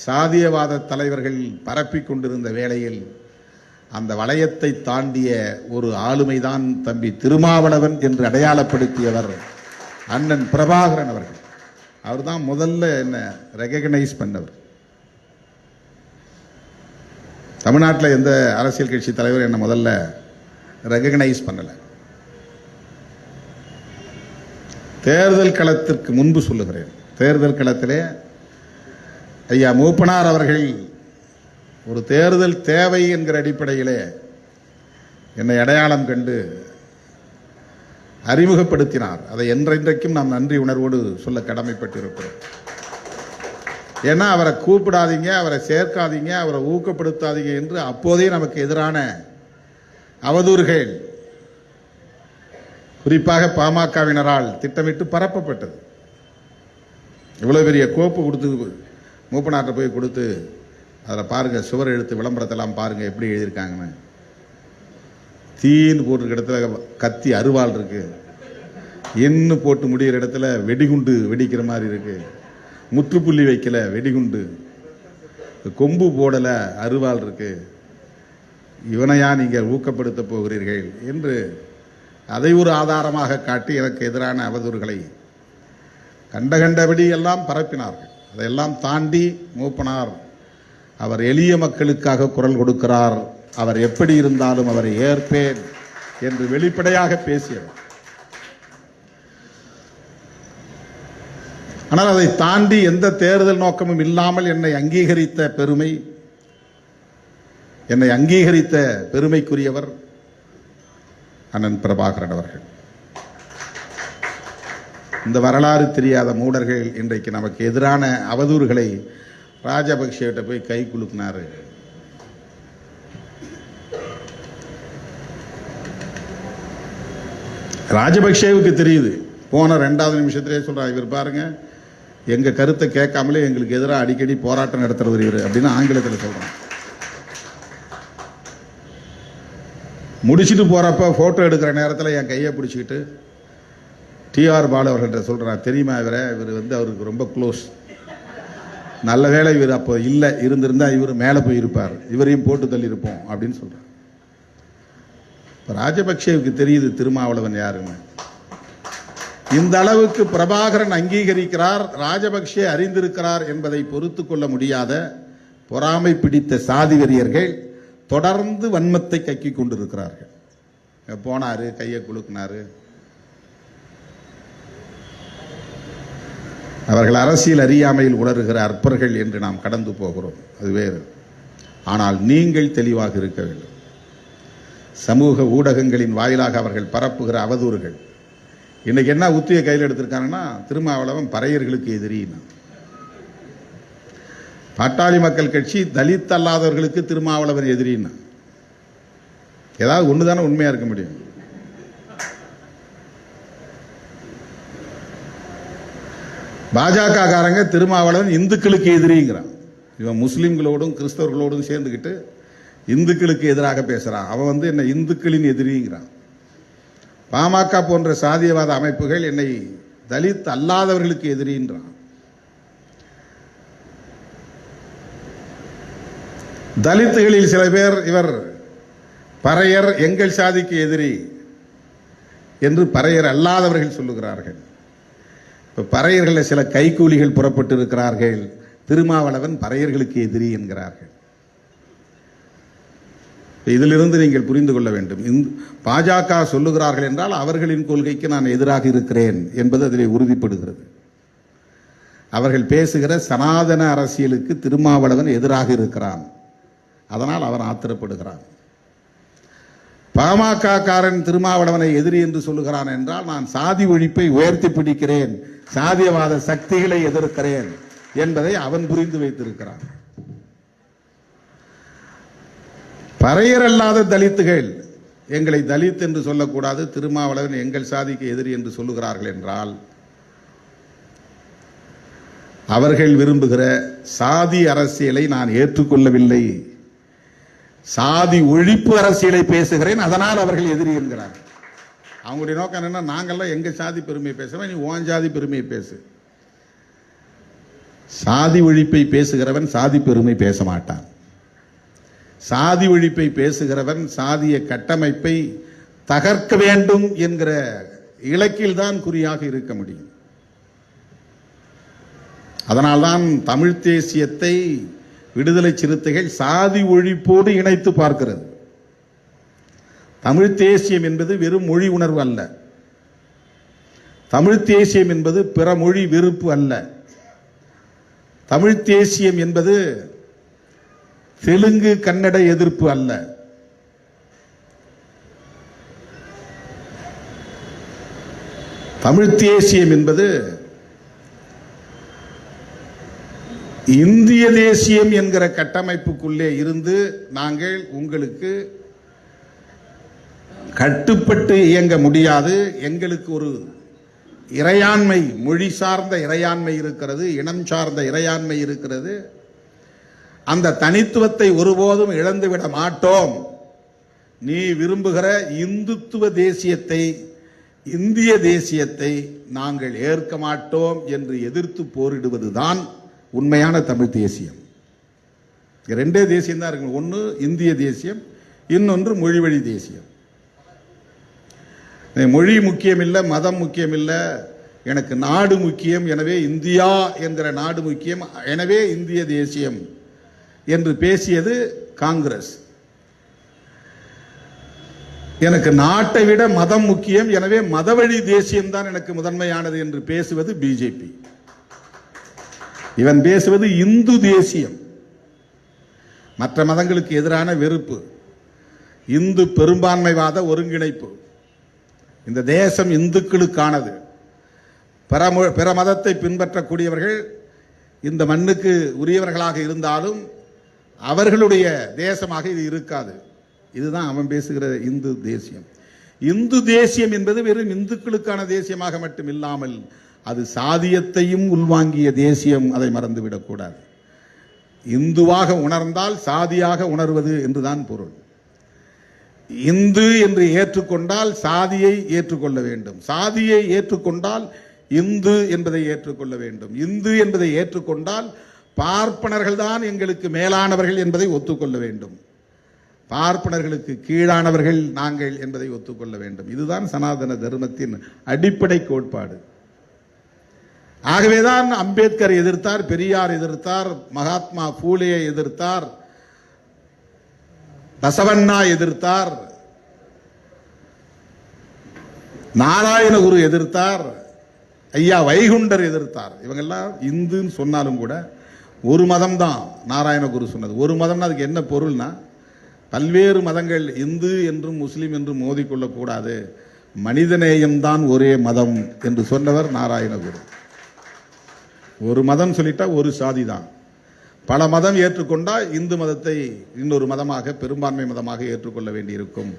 சாதியவாத தலைவர்கள் பரப்பிக் கொண்டிருந்த வேளையில் அந்த வளையத்தை தாண்டிய ஒரு ஆளுமைதான் தம்பி திருமாவளவன் என்று அடையாளப்படுத்தியவர் அண்ணன் பிரபாகரன் அவர்கள். அவர் தான் முதல்ல என்ன ரெகக்னைஸ் பண்ணவர். தமிழ்நாட்டில் எந்த அரசியல் கட்சி தலைவர் என்ன முதல்ல ரெகக்னைஸ் பண்ணல. தேர்தல் களத்திற்கு முன்பு சொல்லுகிறேன், தேர்தல் களத்திலே ஐயா மூப்பனார் அவர்கள் ஒரு தேர்தல் தேவை என்கிற அடிப்படையிலே என்னை அடையாளம் கண்டு அறிமுகப்படுத்தினார். அதை என்றென்றைக்கும் நாம் நன்றி உணர்வோடு சொல்ல கடமைப்பட்டிருக்கிறோம். ஏன்னா அவரை கூப்பிடாதீங்க, அவரை சேர்க்காதீங்க, அவரை ஊக்கப்படுத்தாதீங்க என்று அப்போதே நமக்கு எதிரான அவதூறுகள் குறிப்பாக பாமகவினரால் திட்டமிட்டு பரப்பப்பட்டது. இவ்வளவு பெரிய கோப்பு கொடுத்து மூப்பனார்ட்ட போய் கொடுத்து அதில் பாருங்கள், சுவர் எழுத்து விளம்பரத்தெல்லாம் பாருங்கள் எப்படி எழுதியிருக்காங்கன்னு. தீன்னு போட்டிருக்க இடத்துல கத்தி அருவாள் இருக்கு, எண்ணு போட்டு முடிகிற இடத்துல வெடிகுண்டு வெடிக்கிற மாதிரி இருக்கு, முற்றுப்புள்ளி வைக்கல வெடிகுண்டு, கொம்பு போடல அருவாள் இருக்கு, இவனையா நீங்கள் ஊக்கப்படுத்த போகிறீர்கள் என்று அதை ஒரு ஆதாரமாக காட்டி எனக்கு எதிரான அவதூறுகளை கண்டபடி எல்லாம் பரப்பினார்கள். அதையெல்லாம் தாண்டி மூப்பனார் அவர் எளிய மக்களுக்காக குரல் கொடுக்கிறார், அவர் எப்படி இருந்தாலும் அவரை ஏற்பேன் என்று வெளிப்படையாக பேசியவர். ஆனால் அதை தாண்டி எந்த தேர்தல் நோக்கமும் இல்லாமல் என்னை அங்கீகரித்த பெருமைக்குரியவர் அண்ணன் பிரபாகரன் அவர்கள். இந்த வரலாறு தெரியாத மூடர்கள் இன்றைக்கு நமக்கு எதிரான அவதூறுகளை ராஜபக்சேட்ட போய் கை குலுக்கினாரு. ராஜபக்சேவுக்கு தெரியுது, போன 2வது நிமிஷத்திலே சொல்றாரு, இவர் பாருங்க எங்க கருத்தை கேட்காமலே எங்களுக்கு எதிராக அடிக்கடி போராட்டம் நடத்துறது இவர் அப்படின்னு ஆங்கிலத்தில் சொல்றாங்க. முடிச்சுட்டு போறப்ப போட்டோ எடுக்கிற நேரத்தில் என் கையை பிடிச்சிக்கிட்டு டிஆர் பாலு அவர்கிட்ட சொல்றான், தெரியுமா இவர் அவருக்கு ரொம்ப க்ளோஸ், நல்ல வேளை இவர் அப்போ இல்லை, இருந்திருந்தா இவர் மேலே போயிருப்பார், இவரையும் போட்டு தள்ளி இருப்போம் அப்படின்னு சொல்றார். ராஜபக்சேவுக்கு தெரியுது திருமாவளவன் யாருன்னு. இந்த அளவுக்கு பிரபாகரன் அங்கீகரிக்கிறார், ராஜபக்சே அறிந்திருக்கிறார் என்பதை பொறுத்து கொள்ள முடியாத பொறாமை பிடித்த சாதி வெறியர்கள் தொடர்ந்து வன்மத்தை கக்கி கொண்டிருக்கிறார்கள். போனாரு, கையை குலுக்கினாரு. அவர்கள் அரசியல் அறியாமையில் உணர்கிற அற்பர்கள் என்று நாம் கடந்து போகிறோம், அது வேறு. ஆனால் நீங்கள் தெளிவாக இருக்க வேண்டும். சமூக ஊடகங்களின் வாயிலாக அவர்கள் பரப்புகிற அவதூறுகள் இன்னைக்கு என்ன உத்தியை கையில் எடுத்திருக்காங்கன்னா, திருமாவளவன் பறையர்களுக்கு எதிரினா, பாட்டாளி மக்கள் கட்சி தலித் அல்லாதவர்களுக்கு திருமாவளவன் எதிரினா, ஏதாவது ஒண்ணுதானே உண்மையா இருக்க முடியும். பாஜக காரங்க திருமாவளவன் இந்துக்களுக்கு எதிரிங்கிறான். இவன் முஸ்லிம்களோடும் கிறிஸ்தவர்களோடும் சேர்ந்துக்கிட்டு இந்துக்களுக்கு எதிராக பேசுறான். அவன் என்ன இந்துக்களின் எதிரிங்கிறான். பாமக போன்ற சாதியவாத அமைப்புகள் என்னை தலித் அல்லாதவர்களுக்கு எதிரின்றான். தலித்துகளில் சில பேர் இவர் பறையர் எங்கள் சாதிக்கு எதிரி என்று பறையர் அல்லாதவர்கள் சொல்லுகிறார்கள். பறையர்கள் சில கைகூலிகள் புறப்பட்டு இருக்கிறார்கள், திருமாவளவன் பறையர்களுக்கு எதிரி என்கிறார்கள். இதிலிருந்து நீங்கள் புரிந்து கொள்ள வேண்டும், பாஜக சொல்லுகிறார்கள் என்றால் அவர்களின் கொள்கைக்கு நான் எதிராக இருக்கிறேன் என்பது அதில் உறுதிப்படுகிறது. அவர்கள் பேசுகிற சனாதன அரசியலுக்கு திருமாவளவன் எதிராக இருக்கிறான், அதனால் அவன் ஆத்திரப்படுகிறான். பாமக காரன் திருமாவளவனை எதிரி என்று சொல்லுகிறான் என்றால் நான் சாதி ஒழிப்பை உயர்த்தி பிடிக்கிறேன், சாதியவாத சக்திகளை எதிர்க்கிறேன் என்பதை அவன் புரிந்து வைத்திருக்கிறான். பறையர் அல்லாத தலித்துகள் எங்களை தலித் என்று சொல்லக்கூடாது, திருமாவளவன் எங்கள் சாதிக்கு எதிரி என்று சொல்லுகிறார்கள் என்றால் அவர்கள் விரும்புகிற சாதி அரசியலை நான் ஏற்றுக்கொள்ளவில்லை, சாதி ஒழிப்பு அரசியலை பேசுகிறேன், அதனால் அவர்கள் எதிரி என்கிறார். அவங்களுடைய நோக்கம் என்னன்னா, நாங்கள்லாம் எங்க சாதி பெருமையை பேசுறோம், நீ உன் சாதி பெருமையை பேசு. சாதி ஒழிப்பை பேசுகிறவன் சாதி பெருமை பேச மாட்டான். சாதி ஒழிப்பை பேசுகிறவன் சாதிய கட்டமைப்பை தகர்க்க வேண்டும் என்கிற இலக்கில் தான் குறியாக இருக்க முடியும். அதனால்தான் தமிழ் தேசியத்தை விடுதலை சிறுத்தைகள் சாதி ஒழிப்போடு இணைத்து பார்க்கிறது. தமிழ் தேசியம் என்பது வெறும் மொழி உணர்வு அல்ல, தமிழ் தேசியம் என்பது பிற மொழி வெறுப்பு அல்ல, தமிழ் தேசியம் என்பது தெலுங்கு கன்னட எதிர்ப்பு அல்ல, தமிழ் தேசியம் என்பது இந்திய தேசியம் என்கிற கட்டமைப்புக்குள்ளே இருந்து நாங்கள் உங்களுக்கு கட்டுப்பட்டு இயங்க முடியாது, எங்களுக்கு ஒரு இறையாண்மை, மொழி சார்ந்த இறையாண்மை இருக்கிறது, இனம் சார்ந்த இறையாண்மை இருக்கிறது, அந்த தனித்துவத்தை ஒருபோதும் இழந்துவிட மாட்டோம் நீ விரும்புகிற இந்துத்துவ தேசியத்தை, இந்திய தேசியத்தை நாங்கள் ஏற்க மாட்டோம் என்று எதிர்த்து போரிடுவதுதான் உண்மையான தமிழ் தேசியம். ரெண்டே தேசியம் தான் இருக்கு. ஒன்று இந்திய தேசியம், இன்னொன்று மொழி வழி தேசியம். மொழி முக்கியம் இல்லை, மதம் முக்கியம் இல்லை, எனக்கு நாடு முக்கியம், எனவே இந்தியா என்கிற நாடு முக்கியம், எனவே இந்திய தேசியம் என்று பேசியது காங்கிரஸ். எனக்கு நாட்டை விட மதம் முக்கியம், எனவே மதவழி தேசியம் தான் எனக்கு முதன்மையானது என்று பேசுவது பிஜேபி. இவன் பேசுவது இந்து தேசியம், மற்ற மதங்களுக்கு எதிரான வெறுப்பு, இந்து பெரும்பான்மைவாத ஒருங்கிணைப்பு. இந்த தேசம் இந்துக்களுக்கானது. பிற மதத்தை பின்பற்றக்கூடியவர்கள் இந்த மண்ணுக்கு உரியவர்களாக இருந்தாலும் அவர்களுடைய தேசமாக இது இருக்காது. இதுதான் அவன் பேசுகிற இந்து தேசியம். இந்து தேசியம் என்பது வெறும் இந்துக்களுக்கான தேசியமாக மட்டும் இல்லாமல் அது சாதியத்தையும் உள்வாங்கிய தேசியம். அதை மறந்துவிடக்கூடாது. இந்துவாக உணர்ந்தால் சாதியாக உணர்வது என்றுதான் பொருள். இந்து என்று ஏற்றுக்கொண்டால் சாதியை ஏற்றுக்கொள்ள வேண்டும், சாதியை ஏற்றுக்கொண்டால் இந்து என்பதை ஏற்றுக்கொள்ள வேண்டும், இந்து என்பதை ஏற்றுக்கொண்டால் பார்ப்பனர்கள் தான் எங்களுக்கு மேலானவர்கள் என்பதை ஒத்துக்கொள்ள வேண்டும், பார்ப்பனர்களுக்கு கீழானவர்கள் நாங்கள் என்பதை ஒத்துக்கொள்ள வேண்டும். இதுதான் சனாதன தர்மத்தின் அடிப்படை கோட்பாடு. ஆகவேதான் அம்பேத்கர் எதிர்த்தார், பெரியார் எதிர்த்தார், மகாத்மா பூலேயை எதிர்த்தார், பசவண்ணா எதிர்த்தார், நாராயணகுரு எதிர்த்தார், ஐயா வைகுண்டர் எதிர்த்தார். இவங்கெல்லாம் இந்துன்னு சொன்னாலும் கூட ஒரு மதம் தான். நாராயணகுரு சொன்னது ஒரு மதம்னா அதுக்கு என்ன பொருள்னா, பல்வேறு மதங்கள் இந்து என்றும் முஸ்லிம் என்றும் மோதிக்கொள்ளக்கூடாது, மனிதநேயம்தான் ஒரே மதம் என்று சொன்னவர் நாராயணகுரு. ஒரு மதம் சொல்லிட்டா ஒரு சாதி தான். பல மதம் ஏற்றுக்கொண்டால் இந்து மதத்தை இன்னொரு மதமாக, பெரும்பான்மை மதமாக ஏற்றுக்கொள்ள வேண்டியிருக்கும்.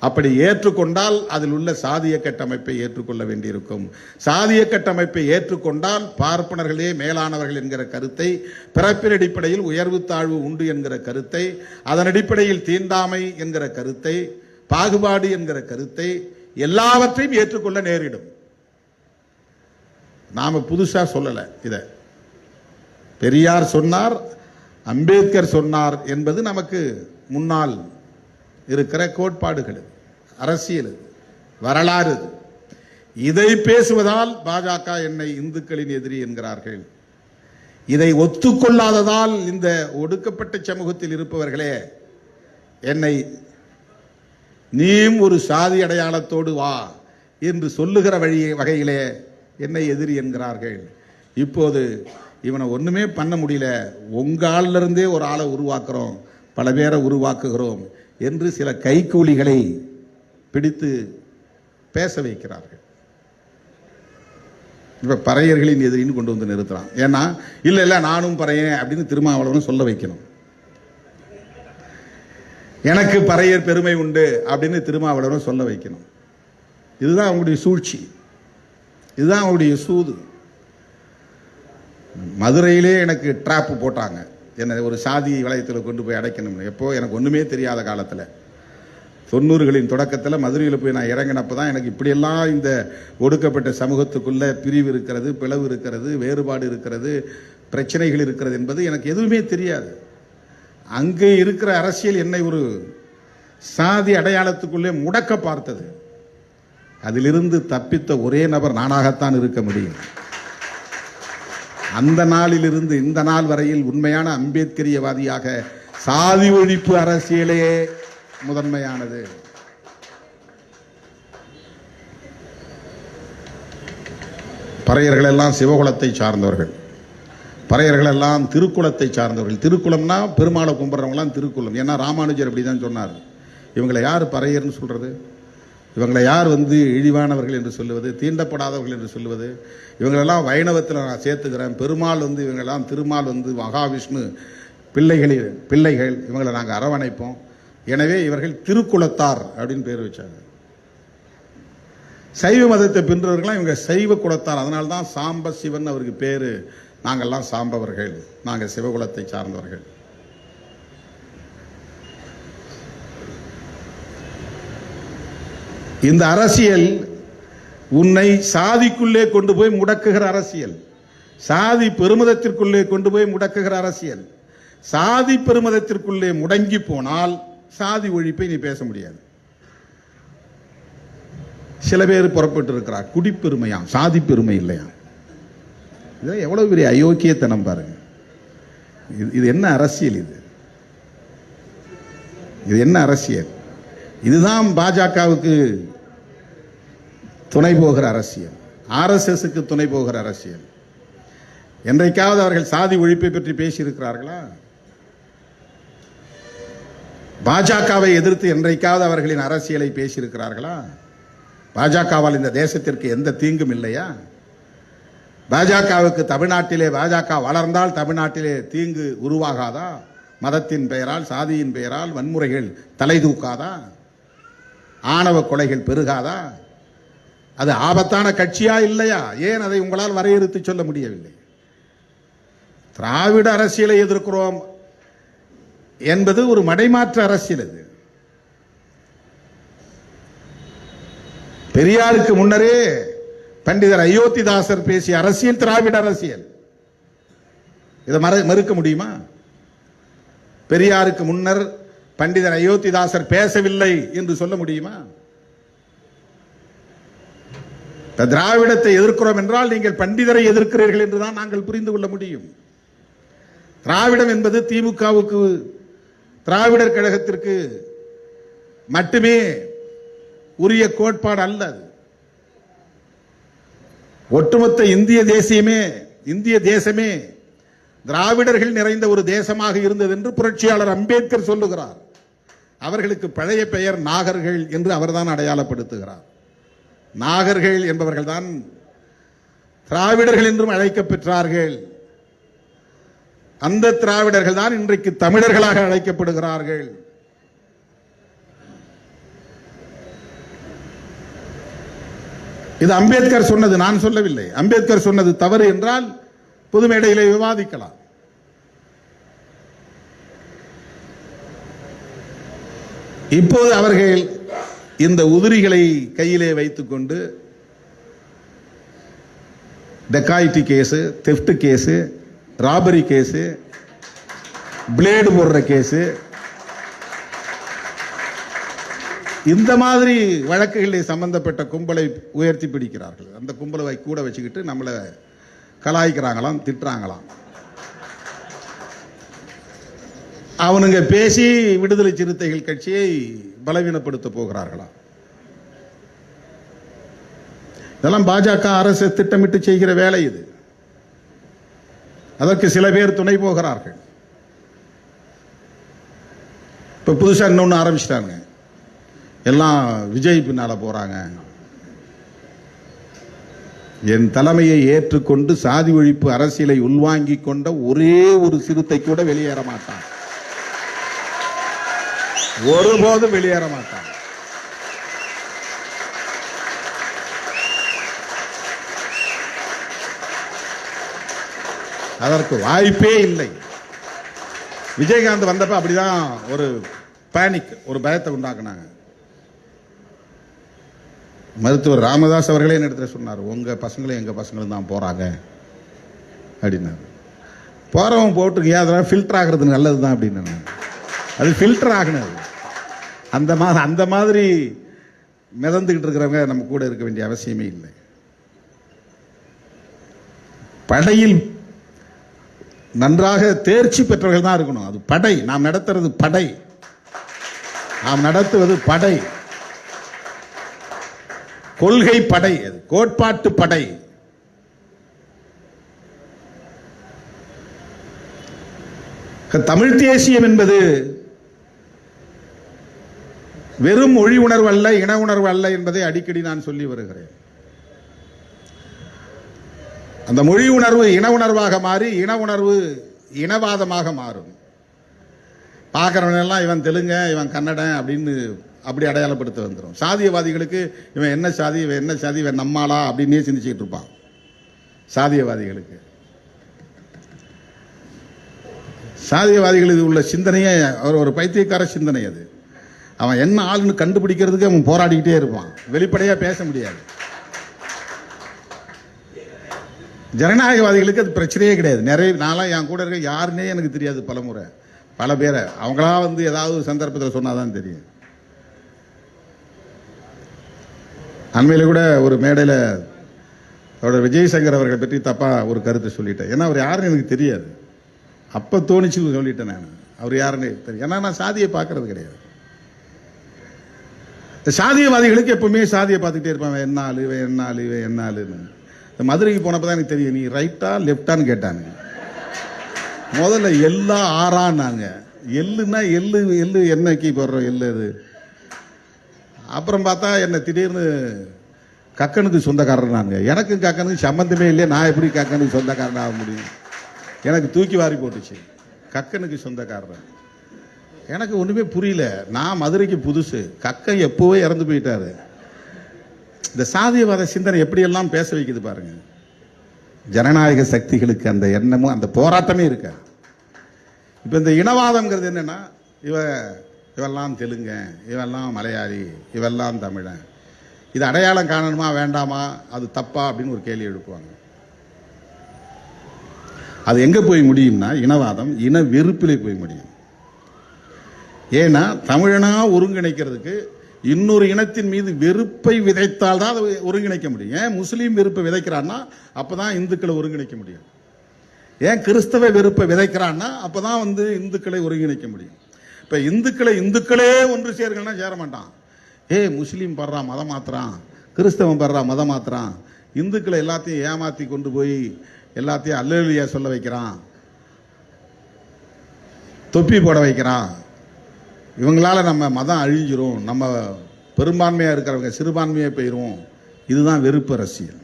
அப்படி ஏற்றுக்கொண்டால் அதில் உள்ள சாதிய கட்டமைப்பை ஏற்றுக்கொள்ள வேண்டியிருக்கும். சாதிய கட்டமைப்பை ஏற்றுக்கொண்டால் பார்ப்பனர்களே மேலானவர்கள் என்கிற கருத்தை, பிறப்பின் அடிப்படையில் உயர்வு தாழ்வு உண்டு என்கிற கருத்தை, அதன் அடிப்படையில் தீண்டாமை என்கிற கருத்தை, பாகுபாடு என்கிற கருத்தை, எல்லாவற்றையும் ஏற்றுக்கொள்ள நேரிடும். நாம புதுசா சொல்லல. இத பெரியார் சொன்னார், அம்பேத்கர் சொன்னார் என்பது நமக்கு முன்னால் இருக்கிற கோட்பாடுகள், அரசியல், வரலாறு. இதை பேசுவதால் பாஜக என்னை இந்துக்களின் எதிரி என்கிறார்கள். இதை ஒத்துக்கொள்ளாததால் இந்த ஒடுக்கப்பட்ட சமூகத்தில் இருப்பவர்களே என்னை நீயும் ஒரு சாதி அடையாளத்தோடு வா என்று சொல்லுகிற வகையிலே என்னை எதிரி என்கிறார்கள். இப்போது இவனை ஒண்ணுமே பண்ண முடியல, உங்க ஆள்ல இருந்தே ஒரு ஆளை உருவாக்குறோம், பல பேரை உருவாக்குகிறோம் என்று சில கைக்கூலிகளை பிடித்து பேச வைக்கிறார்கள். இப்ப பறையர்களின் எதிரின்னு கொண்டு வந்து நிறுத்துறான். ஏன்னா இல்ல நானும் பறையன் அப்படின்னு திருமாவளவன் சொல்ல வைக்கணும். எனக்கு பறையர் பெருமை உண்டு அப்படின்னு திருமாவளவன் சொல்ல வைக்கணும். இதுதான் அவங்களுடைய சூழ்ச்சி, இதுதான் அவங்களுடைய சூது. மதுரையிலே எனக்கு ட்ராப் போட்டாங்க, என்னை ஒரு சாதி வளையத்தில் கொண்டு போய் அடைக்கணும். எப்போ எனக்கு ஒன்றுமே தெரியாத காலத்தில் 90களின் தொடக்கத்தில் மதுரையில் போய் நான் இறங்கினப்போ தான் எனக்கு இப்படியெல்லாம் இந்த ஒடுக்கப்பட்ட சமூகத்துக்குள்ள பிரிவு இருக்கிறது, பிளவு இருக்கிறது, வேறுபாடு இருக்கிறது, பிரச்சனைகள் இருக்கிறது என்பது எனக்கு எதுவுமே தெரியாது. அங்கே இருக்கிற அரசியல் என்னை ஒரு சாதி அடையாளத்துக்குள்ளே முடக்க பார்த்தது. அதிலிருந்து தப்பித்த ஒரே நபர் நானாகத்தான் இருக்க முடியும். அந்த நாளிலிருந்து இந்த நாள் வரையில் உண்மையான அம்பேத்கரியவாதியாக சாதி ஒழிப்பு அரசியலே முதன்மையானது. பறையர்கள் எல்லாம் சிவகுலத்தை சார்ந்தவர்கள், பறையர்கள் எல்லாம் திருக்குலத்தை சார்ந்தவர்கள். திருக்குலம்னா பெருமாளை கும்பிட்றவங்களாம் திருக்குலம். ஏன்னா ராமானுஜர் அப்படிதான் சொன்னார். இவங்களை யார் பறையர்னு சொல்றது? இவங்களை யார் இழிவானவர்கள் என்று சொல்லுவது, தீண்டப்படாதவர்கள் என்று சொல்லுவது? இவங்களெல்லாம் வைணவத்தில் நான் சேர்த்துக்கிறேன். பெருமாள் இவங்களெல்லாம், திருமால் மகாவிஷ்ணு பிள்ளைகள், இவங்களை நாங்கள் அரவணைப்போம். எனவே இவர்கள் திருக்குலத்தார் அப்படின்னு பேர் வச்சாங்க. சைவ மதத்தை பின்பற்றவர்களாம் இவங்க சைவ குலத்தார். அதனால்தான் சாம்ப சிவன் அவருக்கு பேரு. நாங்கள்லாம் சாம்பவர்கள், நாங்கள் சிவகுலத்தை சார்ந்தவர்கள். இந்த அரசியல் உன்னை சாதிக்குள்ளே கொண்டு போய் முடக்குகிற அரசியல், சாதி பெருமிதத்திற்குள்ளே கொண்டு போய் முடக்குகிற அரசியல். சாதி பெருமிதத்திற்குள்ளே முடங்கி போனால் சாதி ஒழிப்பை நீ பேச முடியாது. சில பேர் புறப்பட்டு இருக்கிறார், குடிப்பெருமையாம், சாதி பெருமை இல்லையா. இது எவ்வளவு பெரிய அயோக்கியத்தனம் பாருங்க. இது என்ன அரசியல்? இது என்ன அரசியல்? இதுதான் பாஜகவுக்கு துணை போகிற அரசியல், ஆர்எஸ்எஸ்க்கு துணை போகிற அரசியல். என்றைக்காவது அவர்கள் சாதி ஒழிப்பை பற்றி பேசியிருக்கிறார்களா? பாஜகவை எதிர்த்து என்றைக்காவது அவர்களின் அரசியலை பேசியிருக்கிறார்களா? பாஜகவால் இந்த தேசத்திற்கு எந்த தீங்கும் இல்லையா? பாஜகவுக்கு தமிழ்நாட்டிலே பாஜக வளர்ந்தால் தமிழ்நாட்டிலே தீங்கு உருவாகாதா? மதத்தின் பெயரால், சாதியின் பெயரால் வன்முறைகள் தலை தூக்காதா? ஆணவ கொலைகள் பெருகாதா? அது ஆபத்தான கட்சியா இல்லையா? ஏன் அதை உங்களால் வரையறுத்து சொல்ல முடியவில்லை? திராவிட அரசியலை எதிர்க்கிறோம் என்பது ஒரு மடைமாற்று அரசியல். அது பெரியாருக்கு முன்னரே பண்டிதர் அயோத்திதாசர் பேசிய அரசியல் திராவிட அரசியல். இதை மறுக்க முடியுமா? பெரியாருக்கு முன்னர் பண்டிதர் அயோத்திதாசர் பேசவில்லை என்று சொல்ல முடியுமா? திராவிடத்தை எதிர்க்கிறோம் என்றால் நீங்கள் பண்டிதரை எதிர்க்கிறீர்கள் என்றுதான் நாங்கள் புரிந்து கொள்ள முடியும். திராவிடம் என்பது திமுகவுக்கு, திராவிடர் கழகத்திற்கு மட்டுமே உரிய கோட்பாடு அல்ல. ஒட்டுமொத்த இந்திய தேசமே திராவிடர்கள் நிறைந்த ஒரு தேசமாக இருந்தது என்று புரட்சியாளர் அம்பேத்கர் சொல்லுகிறார். அவர்களுக்கு பழைய பெயர் நாகர்கள் என்று அவர்தான் அடையாளப்படுத்துகிறார். நாகர்கள் என்பவர்கள் தான் திராவிடர்கள் என்றும் அழைக்கப் பெற்றார்கள். அந்த திராவிடர்கள் தான் இன்றைக்கு தமிழர்களாக அழைக்கப்படுகிறார்கள். இது அம்பேத்கர் சொன்னது, நான் சொல்லவில்லை. அம்பேத்கர் சொன்னது தவறு என்றால் பொது மேடையிலே விவாதிக்கலாம். இப்போது அவர்கள் இந்த உதிரிகளை கையிலே வைத்துக் கொண்டு dacoity case, theft case, robbery case, blade போடுற கேஸ், இந்த மாதிரி வழக்குகளில் சம்பந்தப்பட்ட கும்பலை உயர்த்தி பிடிக்கிறார்கள். அந்த கும்பலை கூட வச்சுக்கிட்டு நம்மளை கலாய்க்கிறாங்களாம், திட்டுறாங்களாம். அவனுங்க பேசி விடுதலை சிறுத்தைகள் கட்சியை பலவீனப்படுத்த போகிறார்களா? இதெல்லாம் பாஜக அரசு திட்டமிட்டு செய்கிற வேலை. இது அதற்கு சில பேர் துணை போகிறார்கள். இப்ப புதுசா இன்னொன்னு ஆரம்பிச்சிட்டாங்க, எல்லாம் விஜய் பின்னால போறாங்க. என் தலைமையை ஏற்றுக்கொண்டு சாதி ஒழிப்பு அரசியலை உள்வாங்கி கொண்ட ஒரே ஒரு சிறுத்தை கூட வெளியேற மாட்டான், ஒருபோதும் வெளியேற மாட்டான். அதற்கு வாய்ப்பே இல்லை. விஜயகாந்த் வந்தப்ப அப்படிதான் ஒரு பேனிக், ஒரு பயத்தை உண்டாக்குனாங்க. மருத்துவர் ராமதாஸ் அவர்களே இடத்துல சொன்னார், உங்க பசங்களும் எங்க பசங்களும் தான் போறாங்க அப்படின்னாரு. போறவன் போட்டுருக்கியா, அதெல்லாம் ஃபில்டர் ஆகிறது நல்லது தான் அப்படின்னு. அது ஃபில்டர் ஆகணும். அந்த மாதிரி மிதந்துகிட்டு இருக்கிறவங்க நம்ம கூட இருக்க வேண்டிய அவசியமே இல்லை. படையில் நன்றாக தேர்ச்சி பெற்றவர்கள் தான் இருக்கணும். அது படை, நாம் நடத்துறது படை, நாம் நடத்துவது படை, கொள்கை படை, அது கோட்பாட்டு படை. தமிழ் தேசியம் என்பது வெறும் மொழி உணர்வு அல்ல, இன உணர்வு அல்ல என்பதை அடிக்கடி நான் சொல்லி வருகிறேன். அந்த மொழி உணர்வு இன உணர்வாக மாறி, இன உணர்வு இனவாதமாக மாறும். பார்க்கிறவன் எல்லாம் இவன் தெலுங்க, இவன் கன்னடன் அப்படின்னு அப்படி அடையாளப்படுத்த வந்துடும். சாதியவாதிகளுக்கு இவன் என்ன சாதி, இவன் என்ன சாதி, இவன் நம்மாளா அப்படின்னே சிந்திச்சுட்டு இருப்பான். சாதியவாதிகளுக்கு, சாதியவாதிகளுக்கு உள்ள சிந்தனையே ஒரு பைத்தியக்கார சிந்தனை. அது அவன் என்ன ஆளுன்னு கண்டுபிடிக்கிறதுக்கு அவன் போராடிக்கிட்டே இருப்பான், வெளிப்படையா பேச முடியாது. ஜனநாயகவாதிகளுக்கு அது பிரச்சனையே கிடையாது. நிறைய நாளாக என் கூட இருக்க யாருன்னே எனக்கு தெரியாது, பலமுறை பல பேரை அவங்களா வந்து ஏதாவது ஒரு சந்தர்ப்பத்தில் சொன்னாதான் தெரியும். அண்மையில் கூட ஒரு மேடையில் அவரோட விஜயசங்கர் அவர்களை பற்றி தப்பா ஒரு கருத்தை சொல்லிட்டேன். ஏன்னா அவர் யாருன்னு எனக்கு தெரியாது. அப்போ தோணிச்சு சொல்லிட்டேன் நான், அவர் யாருன்னு தெரியும். ஏன்னா நான் சாதியை பார்க்கறது கிடையாது. இந்த சாதியவாதிகளுக்கு எப்பவுமே சாதியை பார்த்துக்கிட்டே இருப்பான், என்னாலுன்னு. இந்த மதுரைக்கு போனப்போ தான் எனக்கு தெரியும், நீ ரைட்டா லெஃப்டான்னு கேட்டாங்க. முதல்ல எல்லா ஆறான்னாங்க. எள்ளுன்னா எள்ளு என்னைக்கு போடுறோம் எள்ளு அது. அப்புறம் பார்த்தா என்ன திடீர்னு கக்கனுக்கு சொந்தக்காரர் நாங்க. எனக்கும் கக்கனுக்கு சம்பந்தமே இல்லையே, நான் எப்படி கக்கனுக்கு சொந்தக்காரன் ஆக முடியும்? எனக்கு தூக்கி வாரி போட்டுச்சு, கக்கனுக்கு சொந்தக்காரர். எனக்கு ஒண்ணுமே புரியல. நான் மதுரைக்கு புதுசு, கக்கன் எப்போவே இறந்து போயிட்டாரு. இந்த சாதியவாத சிந்தனை எப்படியெல்லாம் பேச வைக்குது பாருங்க. ஜனநாயக சக்திகளுக்கு அந்த எண்ணமும் அந்த போராட்டமே இருக்க. இப்ப இந்த இனவாதம்ங்கிறது என்னன்னா, இவெல்லாம் தெலுங்க, இவெல்லாம் மலையாளி, இவெல்லாம் தமிழன், இது அடையாளம் காணணுமா வேண்டாமா, அது தப்பா அப்படின்னு ஒரு கேள்வி எழுப்புவாங்க. அது எங்க போய் முடியும்னா, இனவாதம் இன வெறுப்பிலே போய் முடியும். ஏன்னா தமிழனா ஒருங்கிணைக்கிறதுக்கு இன்னொரு இனத்தின் மீது வெறுப்பை விதைத்தால் தான் அதை ஒருங்கிணைக்க முடியும். ஏன் முஸ்லீம் வெறுப்பை விதைக்கிறான்னா அப்பதான் இந்துக்களை ஒருங்கிணைக்க முடியும். ஏன் கிறிஸ்தவ வெறுப்பை விதைக்கிறான்னா அப்பதான் வந்து இந்துக்களை ஒருங்கிணைக்க முடியும். இப்ப இந்துக்களே ஒன்று சேர்க்கணும்னா சேர மாட்டான். முஸ்லீம் படுறா மதம் மாத்திரான், கிறிஸ்தவன் படுறா மதம் மாத்திரான், இந்துக்களை எல்லாத்தையும் ஏமாத்தி கொண்டு போய் எல்லாத்தையும் அல்லேலூயா சொல்ல வைக்கிறான், தொப்பி போட வைக்கிறான். இவங்களால நம்ம மதம் அழிஞ்சிரும், நம்ம பெரும்பான்மையா இருக்கிறவங்க சிறுபான்மையா போயிரும். இதுதான் வெறுப்பு அரசியல்.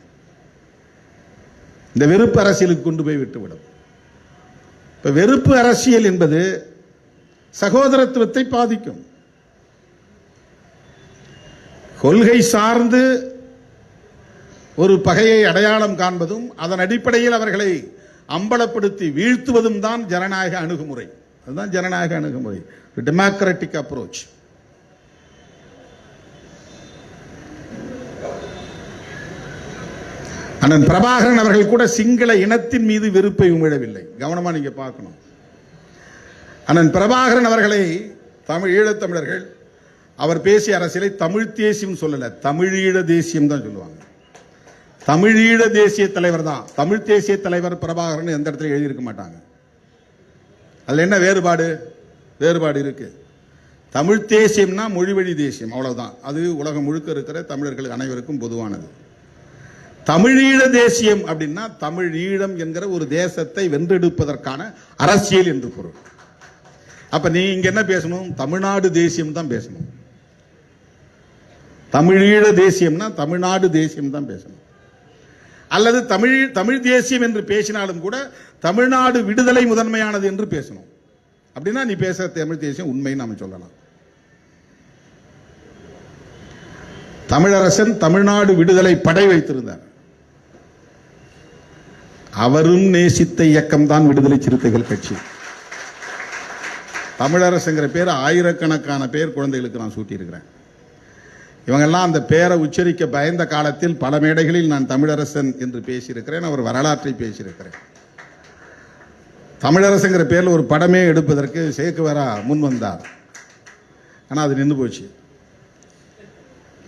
இந்த வெறுப்பு அரசியலுக்கு கொண்டு போய் விட்டுவிடும். இப்ப வெறுப்பு அரசியல் என்பது சகோதரத்துவத்தை பாதிக்கும். கொள்கை சார்ந்து ஒரு பகையை அடையாளம் காண்பதும் அதன் அடிப்படையில் அவர்களை அம்பலப்படுத்தி வீழ்த்துவதும் தான் ஜனநாயக அணுகுமுறை. அதுதான் ஜனநாயக அணுகுமுறை, டெமோக்ராட்டிக் அப்ரோச். அண்ணன் பிரபாகரன் அவர்கள் கூட சிங்கள இனத்தின் மீது வெறுப்பை உமிழவில்லை. கவனமா நீங்க பார்க்கணும். அண்ணன் பிரபாகரன் அவர்களை ஈழத்தமிழர்கள் அவர் பேசிய அரசியலை தமிழ் தேசியம் சொல்லல, தமிழீழ தேசியம் தான் சொல்லுவாங்க. தமிழீழ தேசிய தலைவர் தான். தமிழ் தேசிய தலைவர் பிரபாகரன் எந்த இடத்துல எழுதியிருக்க மாட்டாங்க. அதுல என்ன வேறுபாடு இருக்கு? தமிழ் தேசியம்னா மொழிவழி தேசியம், அவ்வளவுதான். அது உலகம் முழுக்க இருக்கிற தமிழர்கள் அனைவருக்கும் பொதுவானது. தமிழீழ தேசியம் அப்படின்னா தமிழீழம் என்கிற ஒரு தேசத்தை வென்றெடுப்பதற்கான அரசியல் என்று பொருள். அப்ப நீ இங்க என்ன பேசணும்? தமிழ்நாடு தேசியம் தான் பேசணும். தமிழீழ தேசியம்னா தமிழ்நாடு தேசியம் தான் பேசணும். அல்லது தமிழ் தேசியம் என்று பேசினாலும் கூட தமிழ்நாடு விடுதலை முதன்மையானது என்று பேசணும். அப்படின்னா நீ பேசுற தமிழ் தேசியம் உண்மைன்னு நாம சொல்லலாம். தமிழரசன் தமிழ்நாடு விடுதலை படை வைத்திருந்தார். அவரும் நேசித்த இயக்கம் தான் விடுதலை சிறுத்தைகள் கட்சி. தமிழரசுங்கிற பேர் ஆயிரக்கணக்கான பேர் குழந்தைகளுக்கு நான் சூட்டியிருக்கிறேன். இவங்கெல்லாம் அந்த பேரை உச்சரிக்க பயந்த காலத்தில் பல மேடைகளில் நான் தமிழரசன் என்று பேசியிருக்கிறேன். அவர் வரலாற்றை பேசியிருக்கிறேன். தமிழரசுங்கிற பேரில் ஒரு படமே எடுப்பதற்கு சேக்குவேரா முன் வந்தார். ஆனால் அது நின்று போச்சு.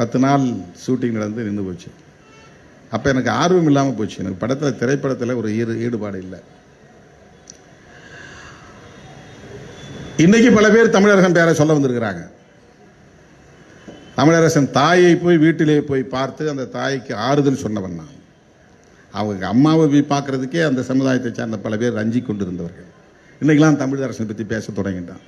10 நாள் ஷூட்டிங் நடந்து நின்று போச்சு. அப்போ எனக்கு ஆர்வம் இல்லாமல் போச்சு. எனக்கு திரைப்படத்தில் ஒரு ஈடுபாடு இல்லை. இன்னைக்கு பல பேர் தமிழரசன் பேரை சொல்ல வந்திருக்கிறாங்க. தமிழரசன் தாயை போய் வீட்டிலே போய் பார்த்து அந்த தாய்க்கு ஆறுதல் சொன்னவன் நான். அவங்க அம்மாவை போய் பார்க்கறதுக்கே அந்த சமுதாயத்தை சார்ந்த பல பேர் ரஞ்சி கொண்டிருந்தவர்கள் இன்னைக்கெல்லாம் தமிழரசனை பற்றி பேச தொடங்கிட்டான்.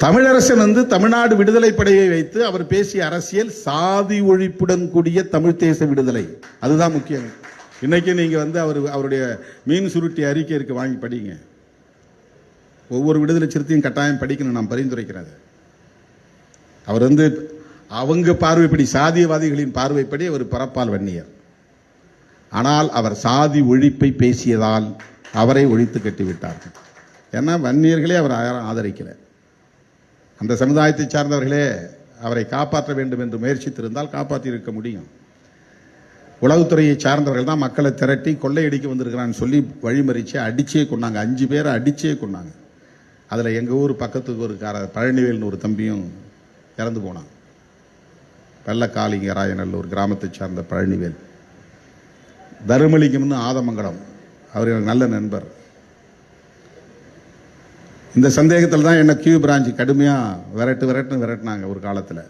தமிழரசன் தமிழ்நாடு விடுதலை படையை வைத்து அவர் பேசிய அரசியல் சாதி ஒழிப்புடன் கூடிய தமிழ் தேச விடுதலை. அதுதான் முக்கியம். இன்னைக்கு நீங்க அவருடைய மீன் சுருட்டி அறிக்கை இருக்கு, வாங்கி படிங்க. ஒவ்வொரு விடுதலை சிறுத்தையும் கட்டாயம் படிக்கணும், நான் பரிந்துரைக்கிறேன். அவர் அவங்க பார்வைப்படி, சாதியவாதிகளின் பார்வைப்படி அவர் பரப்பால் வன்னியர். ஆனால் அவர் சாதி ஒழிப்பை பேசியதால் அவரை ஒழித்து கட்டிவிட்டார்கள். ஏன்னா வன்னியர்களே அவர் யாரும் ஆதரிக்கல. அந்த சமுதாயத்தை சார்ந்தவர்களே அவரை காப்பாற்ற வேண்டும் என்று முயற்சித்திருந்தால் காப்பாற்றி இருக்க முடியும். உளவுத்துறையை சார்ந்தவர்கள் தான் மக்களை திரட்டி கொள்ளையடிக்க வந்திருக்கிறான்னு சொல்லி வழிமறிச்சு அடிச்சே கொண்டாங்க. 5 பேரை அடிச்சே கொண்டாங்க. அதில் எங்கள் ஊர் பக்கத்துக்கு ஒரு பழனிவேல்னு ஒரு தம்பியும் இறந்து போனான். வெள்ளக்காளிங்க ராயநல்லூர் கிராமத்தை சார்ந்த பழனிவேல். தருமலிங்கம்னு ஆதமங்கலம், அவர் எனக்கு நல்ல நண்பர். இந்த சந்தேகத்தில் தான் என்ன கியூ பிரான்ச் கடுமையாக விரட்டினாங்க. ஒரு காலத்தில்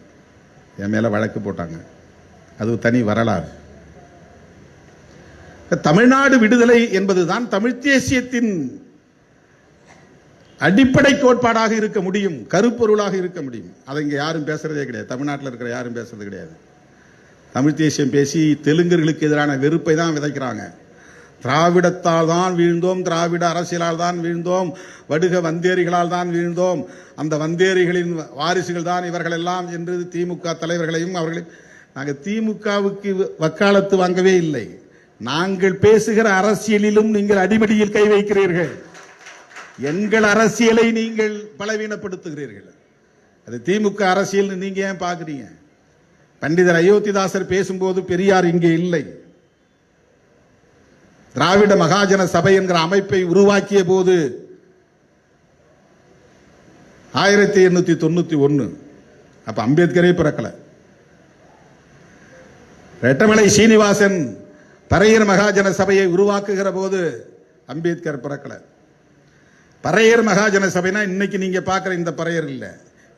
என் மேலே வழக்கு போட்டாங்க. அது தனி வரலாறு. தமிழ்நாடு விடுதலை என்பதுதான் தமிழ் தேசியத்தின் அடிப்படை கோட்பாடாக இருக்க முடியும், கருப்பொருளாக இருக்க முடியும். அதை இங்கே யாரும் பேசுறதே கிடையாது. தமிழ்நாட்டில் இருக்கிற யாரும் பேசுறது கிடையாது. தமிழ் தேசியம் பேசி தெலுங்கர்களுக்கு எதிரான வெறுப்பை தான் விதைக்கிறாங்க. திராவிடத்தால் தான் வீழ்ந்தோம், திராவிட அரசியலால் தான் வீழ்ந்தோம், வடுக வந்தேரிகளால் தான் வீழ்ந்தோம், அந்த வந்தேரிகளின் வாரிசுகள் தான் இவர்கள் எல்லாம் என்று திமுக தலைவர்களையும் அவர்களையும் நாங்கள் திமுகவுக்கு வக்காலத்து வாங்கவே இல்லை. நாங்கள் பேசுகிற அரசியலிலும் நீங்கள் அடிமடியில் கை வைக்கிறீர்கள். எங்கள் அரசியலை நீங்கள் பலவீனப்படுத்துகிறீர்கள். அது திமுக அரசியல் நீங்க ஏன் பாக்குறீங்க? பண்டிதர் அயோத்திதாசர் பேசும்போது பெரியார் இங்கே இல்லை. திராவிட மகாஜன சபை என்கிற அமைப்பை உருவாக்கிய போது 1891 அப்ப அம்பேத்கரே பிறக்கல. ரெட்டமலை சீனிவாசன் பறையர் மகாஜன சபையை உருவாக்குகிற போது அம்பேத்கர் பிறக்கல. பறையர் மகாஜன சபைனா இன்னைக்கு நீங்க பார்க்கிற இந்த பறையர் இல்ல.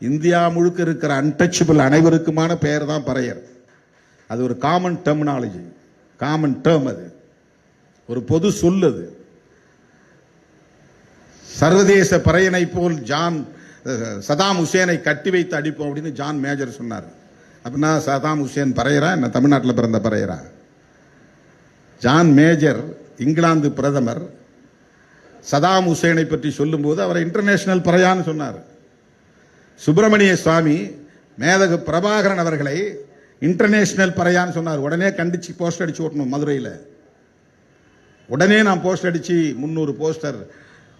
இந்தியா முழுக்க இருக்கிற அன்டச்சபிள் அனைவருக்குமான பெயர் தான் பறையர். அது ஒரு காமன் டெர்மினாலஜி, காமன் டேர்ம். அது ஒரு பொது சொல்லு. சர்வதேச பறையனை போல் சதாம் ஹுசேனை கட்டி வைத்து அடிப்போம் அப்படின்னு ஜான் மேஜர் சொன்னார். அப்படின்னா சதாம் ஹுசேன் பறையரா என்ன? தமிழ்நாட்டில் பிறந்த பறையரா? ஜான் மேஜர் இங்கிலாந்து பிரதமர் சதாம் ஹுசேனை பற்றி சொல்லும் போது அவரை இன்டர்நேஷனல் பறையான்னு சொன்னார். சுப்பிரமணிய சுவாமி மேதகு பிரபாகரன் அவர்களை இன்டர்நேஷனல் பறையான்னு சொன்னார். உடனே கண்டிச்சு போஸ்டர் அடிச்சு ஓட்டணும் மதுரையில். உடனே நான் போஸ்டர் அடிச்சு 300 போஸ்டர்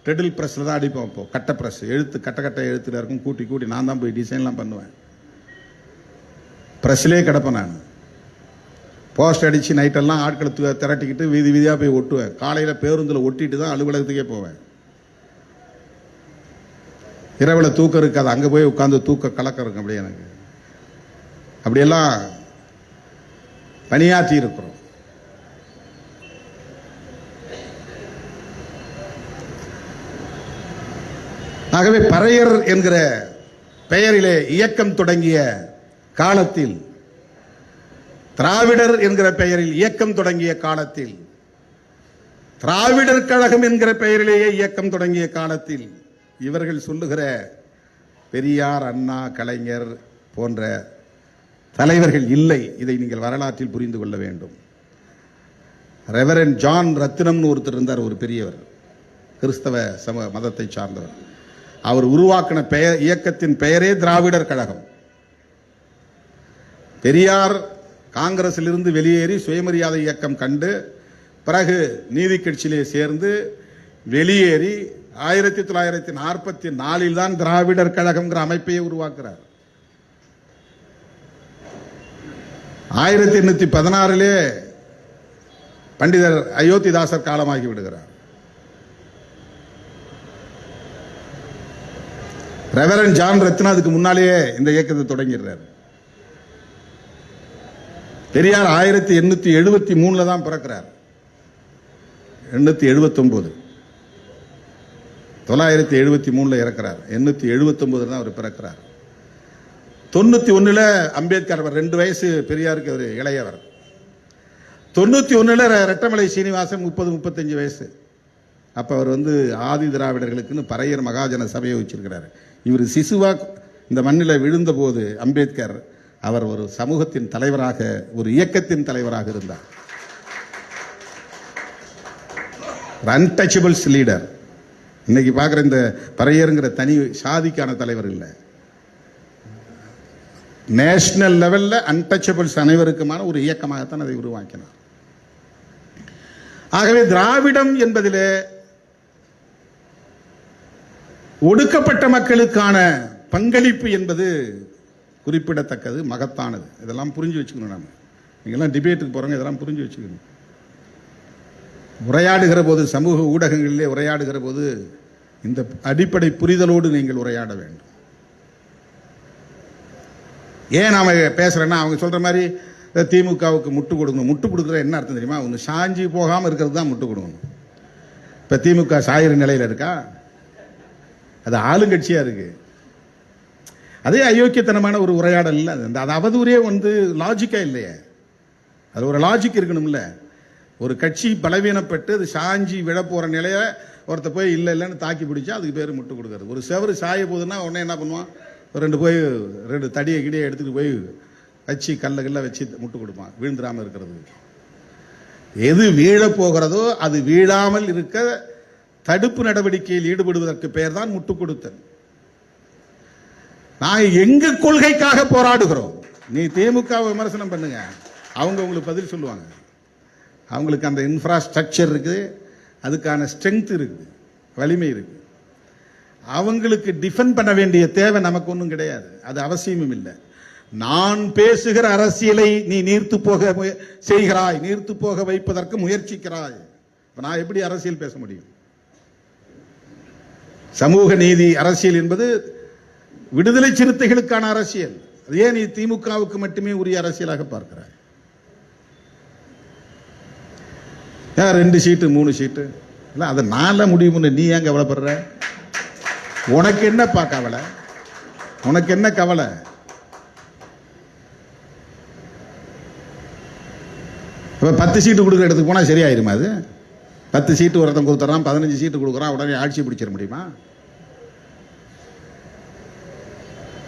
டெடில் பிரஸ்ல தான் அடிப்போம். இப்போ கட்ட பிரஸ், எழுத்து கட்ட எழுத்துல இருக்கும், கூட்டி நான் தான் போய் டிசைன்லாம் பண்ணுவேன். பிரஸ்லேயே கிடப்பேன் நான். போஸ்டர் அடிச்சு நைட்டெல்லாம் ஆட்களை திரட்டிக்கிட்டு வீதி வீதியாக போய் ஒட்டுவேன். காலையில் பேருந்தில் ஒட்டிட்டு தான் அலுவலகத்துக்கே போவேன். இரவில் தூக்கம் இருக்காது, அங்கே போய் உட்காந்து தூக்க கலக்கம் இருக்கும். அப்படியே எனக்கு அப்படியெல்லாம் பணியாற்றி இருக்கிறோம். ஆகவே பறையர் என்கிற பெயரிலே இயக்கம் தொடங்கிய காலத்தில், திராவிடர் என்கிற பெயரில் இயக்கம் தொடங்கிய காலத்தில், திராவிடர் கழகம் என்கிற பெயரிலேயே இயக்கம் தொடங்கிய காலத்தில் இவர்கள் சொல்லுகிற பெரியார், அண்ணா, கலைஞர் போன்ற தலைவர்கள் இல்லை. இதை நீங்கள் வரலாற்றில் புரிந்து கொள்ள வேண்டும். ரெவரண்ட் ஜான் ரத்தினம்னு ஒருத்தர் இருந்தார், ஒரு பெரியவர், கிறிஸ்தவ மதத்தை சார்ந்தவர். அவர் உருவாக்கின இயக்கத்தின் பெயரே திராவிடர் கழகம். பெரியார் காங்கிரஸில் இருந்து வெளியேறி சுயமரியாதை இயக்கம் கண்டு பிறகு நீதி கட்சியிலே சேர்ந்து வெளியேறி 1944 தான் திராவிடர் கழகம்ங்கிற அமைப்பையே உருவாக்குறார். 1816 பண்டிதர் அயோத்திதாசர் காலமாகி விடுகிறார். ரெவரண்ட் ஜான் ரத்னா அதுக்கு முன்னாலேயே இந்த இயக்கத்தை தொடங்கிறார். பெரியார் 1873 தான் பிறக்கிறார். 879 973 இறக்கிறார். 879 தான் அவர் பிறக்கிறார். 91 அம்பேத்கர், 2 வயசு பெரியாருக்கு அவர் இளையவர். 91 ரெட்டமலை சீனிவாசன் 30-35 வயசு. அப்ப அவர் ஆதி திராவிடர்களுக்குன்னு பறையர் மகாஜன சபையை வச்சிருக்கிறார். இவர் சிசுவா இந்த மண்ணில் விழுந்த போது அம்பேத்கர் அவர் ஒரு சமூகத்தின் தலைவராக, ஒரு இயக்கத்தின் தலைவராக இருந்தார். Untouchables leader. இன்னைக்கு பார்க்குற இந்த பறையருங்கிற தனி சாதிக்கான தலைவர் இல்லை. நேஷனல் லெவலில் அன்டச்சபிள்ஸ் அனைவருக்குமான ஒரு இயக்கமாகத்தான் அதை உருவாக்கினார். ஆகவே திராவிடம் என்பதிலே ஒடுக்கப்பட்ட மக்களுக்கான பங்களிப்பு என்பது குறிப்பிடத்தக்கது, மகத்தானது. இதெல்லாம் புரிஞ்சு வச்சுக்கணும். நாம நீங்கெல்லாம் டிபேட்டுக்கு போறவங்க இதெல்லாம் புரிஞ்சு வச்சுக்கணும். உரையாடுகிற போது, சமூக ஊடகங்களிலே உரையாடுகிற போது இந்த அடிப்படை புரிதலோடு நீங்கள் உரையாட வேண்டும். ஏன் நாம பேசுறேன்னா, அவங்க சொல்ற மாதிரி திமுகவுக்கு முட்டு கொடுக்கணும். முட்டு கொடுக்குற என்ன அர்த்தம் தெரியுமா? ஒன்று சாஞ்சி போகாமல் இருக்கிறது தான் முட்டு கொடுக்கணும். இப்போ திமுக சாயிற நிலையில் இருக்கா? அது ஆளுங்கட்சியா இருக்கு. அதே அயோக்கியத்தனமான ஒரு உரையாடல் இல்லை. அந்த அவதூறே லாஜிக்கா இல்லையே. அது ஒரு லாஜிக் இருக்கணும்ல. ஒரு கட்சி பலவீனப்பட்டு அது சாஞ்சி விழ போற நிலைய ஒருத்த போய் இல்லைன்னு தாக்கி பிடிச்சா அதுக்கு பேர் முட்டு கொடுக்கறது. ஒரு செவரு சாய போகுதுன்னா உடனே என்ன பண்ணுவான்? ரெண்டு தடியை கிடியை எடுத்துட்டு போய் வச்சு கல்ல வச்சு முட்டு கொடுப்பான், வீழ்ந்துடாம இருக்கிறது. எது வீழ போகிறதோ அது வீழாமல் இருக்க தடுப்பு நடவடிக்கையில் ஈடுபடுவதற்கு பெயர் தான் முட்டு கொடுத்தல். நாங்கள் எங்க கொள்கைக்காக போராடுகிறோம். நீ திமுக விமர்சனம் பண்ணுங்க, அவங்க உங்களுக்கு பதில் சொல்லுவாங்க. அவங்களுக்கு அந்த இன்ஃப்ராஸ்ட்ரக்சர் இருக்குது, அதுக்கான ஸ்ட்ரென்த் இருக்குது, வலிமை இருக்கு. அவங்களுக்கு டிஃபெண்ட் பண்ண வேண்டிய தேவை நமக்கு ஒன்றும் கிடையாது, அது அவசியமும் இல்லை. நான் பேசுகிற அரசியலை நீ நீர்த்து போக செய்கிறாய், நீர்த்து போக வைப்பதற்கு முயற்சிக்கிறாய். நான் எப்படி அரசியல் பேச முடியும்? சமூக நீதி அரசியல் என்பது விடுதலை சிறுத்தைகளுக்கான அரசியல். அதே நீ திமுகவுக்கு மட்டுமே உரிய அரசியலாக பார்க்கிறாய். 2 சீட்டு 3 சீட்டு இல்லை, அதை நான்ல முடியும்னு நீ ஏன் கவலைப்படுற? உனக்கு என்னப்பா கவலை? உனக்கு என்ன கவலை? இப்போ 10 சீட்டு கொடுக்குற இடத்துக்கு போனால் சரியாயிருமா? அது 10 சீட்டு ஒருத்தன் கொடுத்துறான், 15 சீட்டு கொடுக்குறான், உடனே ஆட்சி பிடிச்சிட முடியுமா?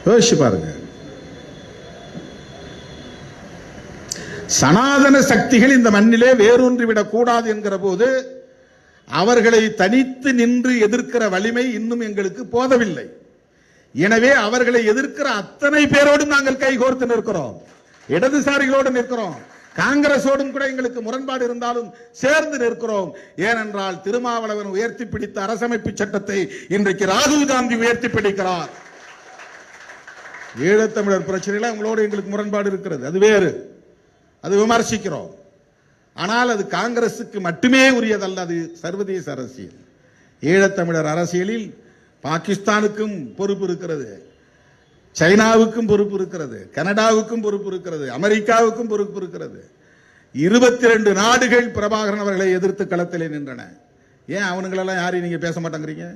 யோசிச்சு பாருங்க. சனாதன சக்திகள் இந்த மண்ணிலே வேரூன்றி விடக் கூடாது என்கிற போது அவர்களை தனித்து நின்று எதிர்க்கிற வலிமை இன்னும் எங்களுக்கு போதவில்லை. எனவே அவர்களை எதிர்க்கிற அத்தனை பேரோடும் நாங்கள் கைகோர்த்து நிற்கிறோம், இடதுசாரிகளோடு நிற்கிறோம், காங்கிரஸோடும் கூட எங்களுக்கு முரண்பாடு இருந்தாலும் சேர்ந்து நிற்கிறோம். ஏனென்றால் திருமாவளவன் உயர்த்தி பிடித்த அரசமைப்பு சட்டத்தை இன்றைக்கு ராகுல் காந்தி உயர்த்தி பிடிக்கிறார். ஈழத்தமிழர் பிரச்சனையில அவங்களோடு எங்களுக்கு முரண்பாடு இருக்கிறது, அது வேறு, அது விமர்சிக்கிறோம். ஆனால் அது காங்கிரசுக்கு மட்டுமே உரியதல்ல, அது சர்வதேச அரசியல். ஈழத்தமிழர் அரசியலில் பாகிஸ்தானுக்கும் பொறுப்பு இருக்கிறது, சைனாவுக்கும் பொறுப்பு இருக்கிறது, கனடாவுக்கும் பொறுப்பு இருக்கிறது, அமெரிக்காவுக்கும் பொறுப்பு இருக்கிறது. 22 நாடுகள் பிரபாகரன் அவர்களை எதிர்த்து களத்திலே நின்றன. ஏன் அவனுங்களெல்லாம் யாரையும் நீங்க பேச மாட்டேங்கிறீங்க?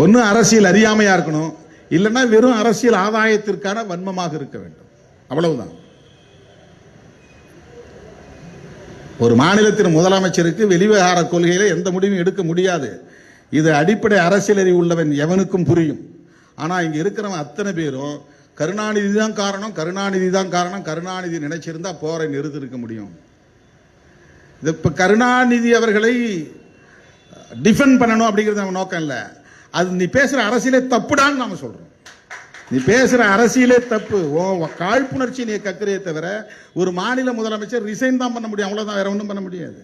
ஒன்னு அரசியல் அறியாமையா இருக்கணும், இல்லைன்னா வெறும் அரசியல் ஆதாயத்திற்கான வன்மமாக இருக்க வேண்டும், அவ்வளவுதான். ஒரு மாநிலத்தின் முதலமைச்சருக்கு வெளிவிவகார கொள்கையில எந்த முடிவும் எடுக்க முடியாது. இது அடிப்படை அரசியல் அறிவு உள்ளவன் எவனுக்கும் புரியும். ஆனா இங்க இருக்கிறவன் அத்தனை பேரும் கருணாநிதி தான் காரணம், கருணாநிதி தான் காரணம், கருணாநிதி நினைச்சிருந்தா போரை நிறுத்தி இருக்க முடியும். இப்ப கருணாநிதி அவர்களை டிஃபெண்ட் பண்ணணும் அப்படிங்கிறது நம்ம நோக்கம் இல்லை. அது நீ பேசுற அரசியலே தப்புடான்னு நாம சொல்றோம். நீ பேசுற அரசியலே தப்பு. காழ்ப்புணர்ச்சி நீ கக்கிறையே தவிர ஒரு மாநில முதலமைச்சர் ரிசைன் தான் பண்ண முடியும், அவ்வளவுதான். வேற ஒன்றும் பண்ண முடியாது,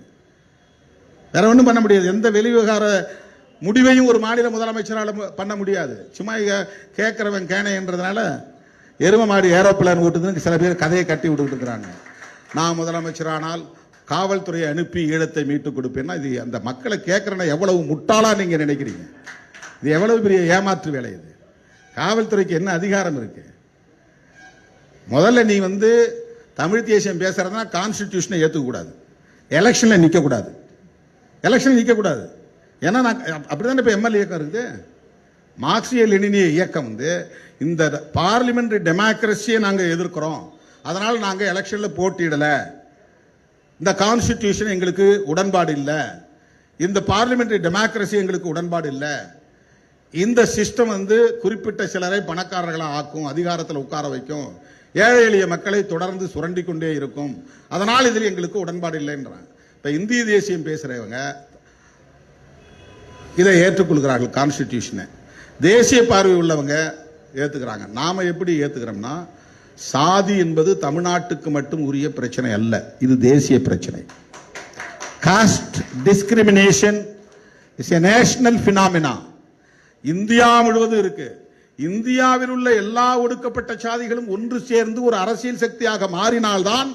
வேற ஒன்றும் பண்ண முடியாது. எந்த வெளிவிவகார முடிவையும் ஒரு மாநில முதலமைச்சரால் பண்ண முடியாது. சும்மா கேட்கிறவன் கேனைன்றதுனால எரும மாடி ஏரோப்ளான் ஓட்டுதுன்னு சில பேர் கதையை கட்டி விட்டுட்டு இருக்கிறாங்க. நான் முதலமைச்சரானால் காவல்துறையை அனுப்பி ஈழத்தை மீட்டு கொடுப்பேன்னா இது அந்த மக்களை கேட்கறனா எவ்வளவு முட்டாளா நீங்க நினைக்கிறீங்க? இது எவ்வளவு பெரிய ஏமாற்று வேலை. இது காவல்துறைக்கு என்ன அதிகாரம் இருக்கு? முதல்ல நீ தமிழ் தேசியம் பேசுறதுனா கான்ஸ்டிடியூஷனை ஏத்துக்க கூடாது, எலெக்ஷன்ல நிக்க கூடாது, எலெக்ஷன் நிக்க கூடாது. ஏன்னா அப்படிதான் இப்ப எம்எல்ஏ இயக்கம் இருக்குது. மார்க்சிய லெனினிய இயக்கம் இந்த பார்லிமெண்டரி டெமோக்ரஸியை நாங்க எதிர்க்கிறோம், அதனால நாங்க எலெக்ஷன்ல போட்டியிடல, இந்த கான்ஸ்டிடியூஷன் எங்களுக்கு உடன்பாடு இல்லை, இந்த பார்லிமெண்டரி டெமோக்ரஸி எங்களுக்கு உடன்பாடு இல்லை, இந்த சிஸ்டம் குறிப்பிட்ட சிலரை பணக்காரர்களா ஆக்கும், அதிகாரத்தில் உட்கார வைக்கும், ஏழை எளிய மக்களை தொடர்ந்து சுரண்டி கொண்டே இருக்கும், அதனால் இதில் எங்களுக்கு உடன்பாடு இல்லைன்றாங்க. இப்ப இந்திய தேசியம் பேசுறவங்க இதை ஏற்றுக்கொள்கிறார்கள், கான்ஸ்டிடியூஷனை. தேசிய பார்வை உள்ளவங்க ஏத்துக்கிறாங்க. நாம எப்படி ஏத்துக்கிறோம்னா, சாதி என்பது தமிழ்நாட்டுக்கு மட்டும் உரிய பிரச்சனை அல்ல, இது தேசிய பிரச்சனை. Cost discrimination it's a national phenomena. India முழுவதும் இருக்கு. இந்தியாவில் உள்ள எல்லா ஒடுக்கப்பட்ட சாதிகளும் ஒன்று சேர்ந்து ஒரு அரசியல் சக்தியாக மாறினால்தான்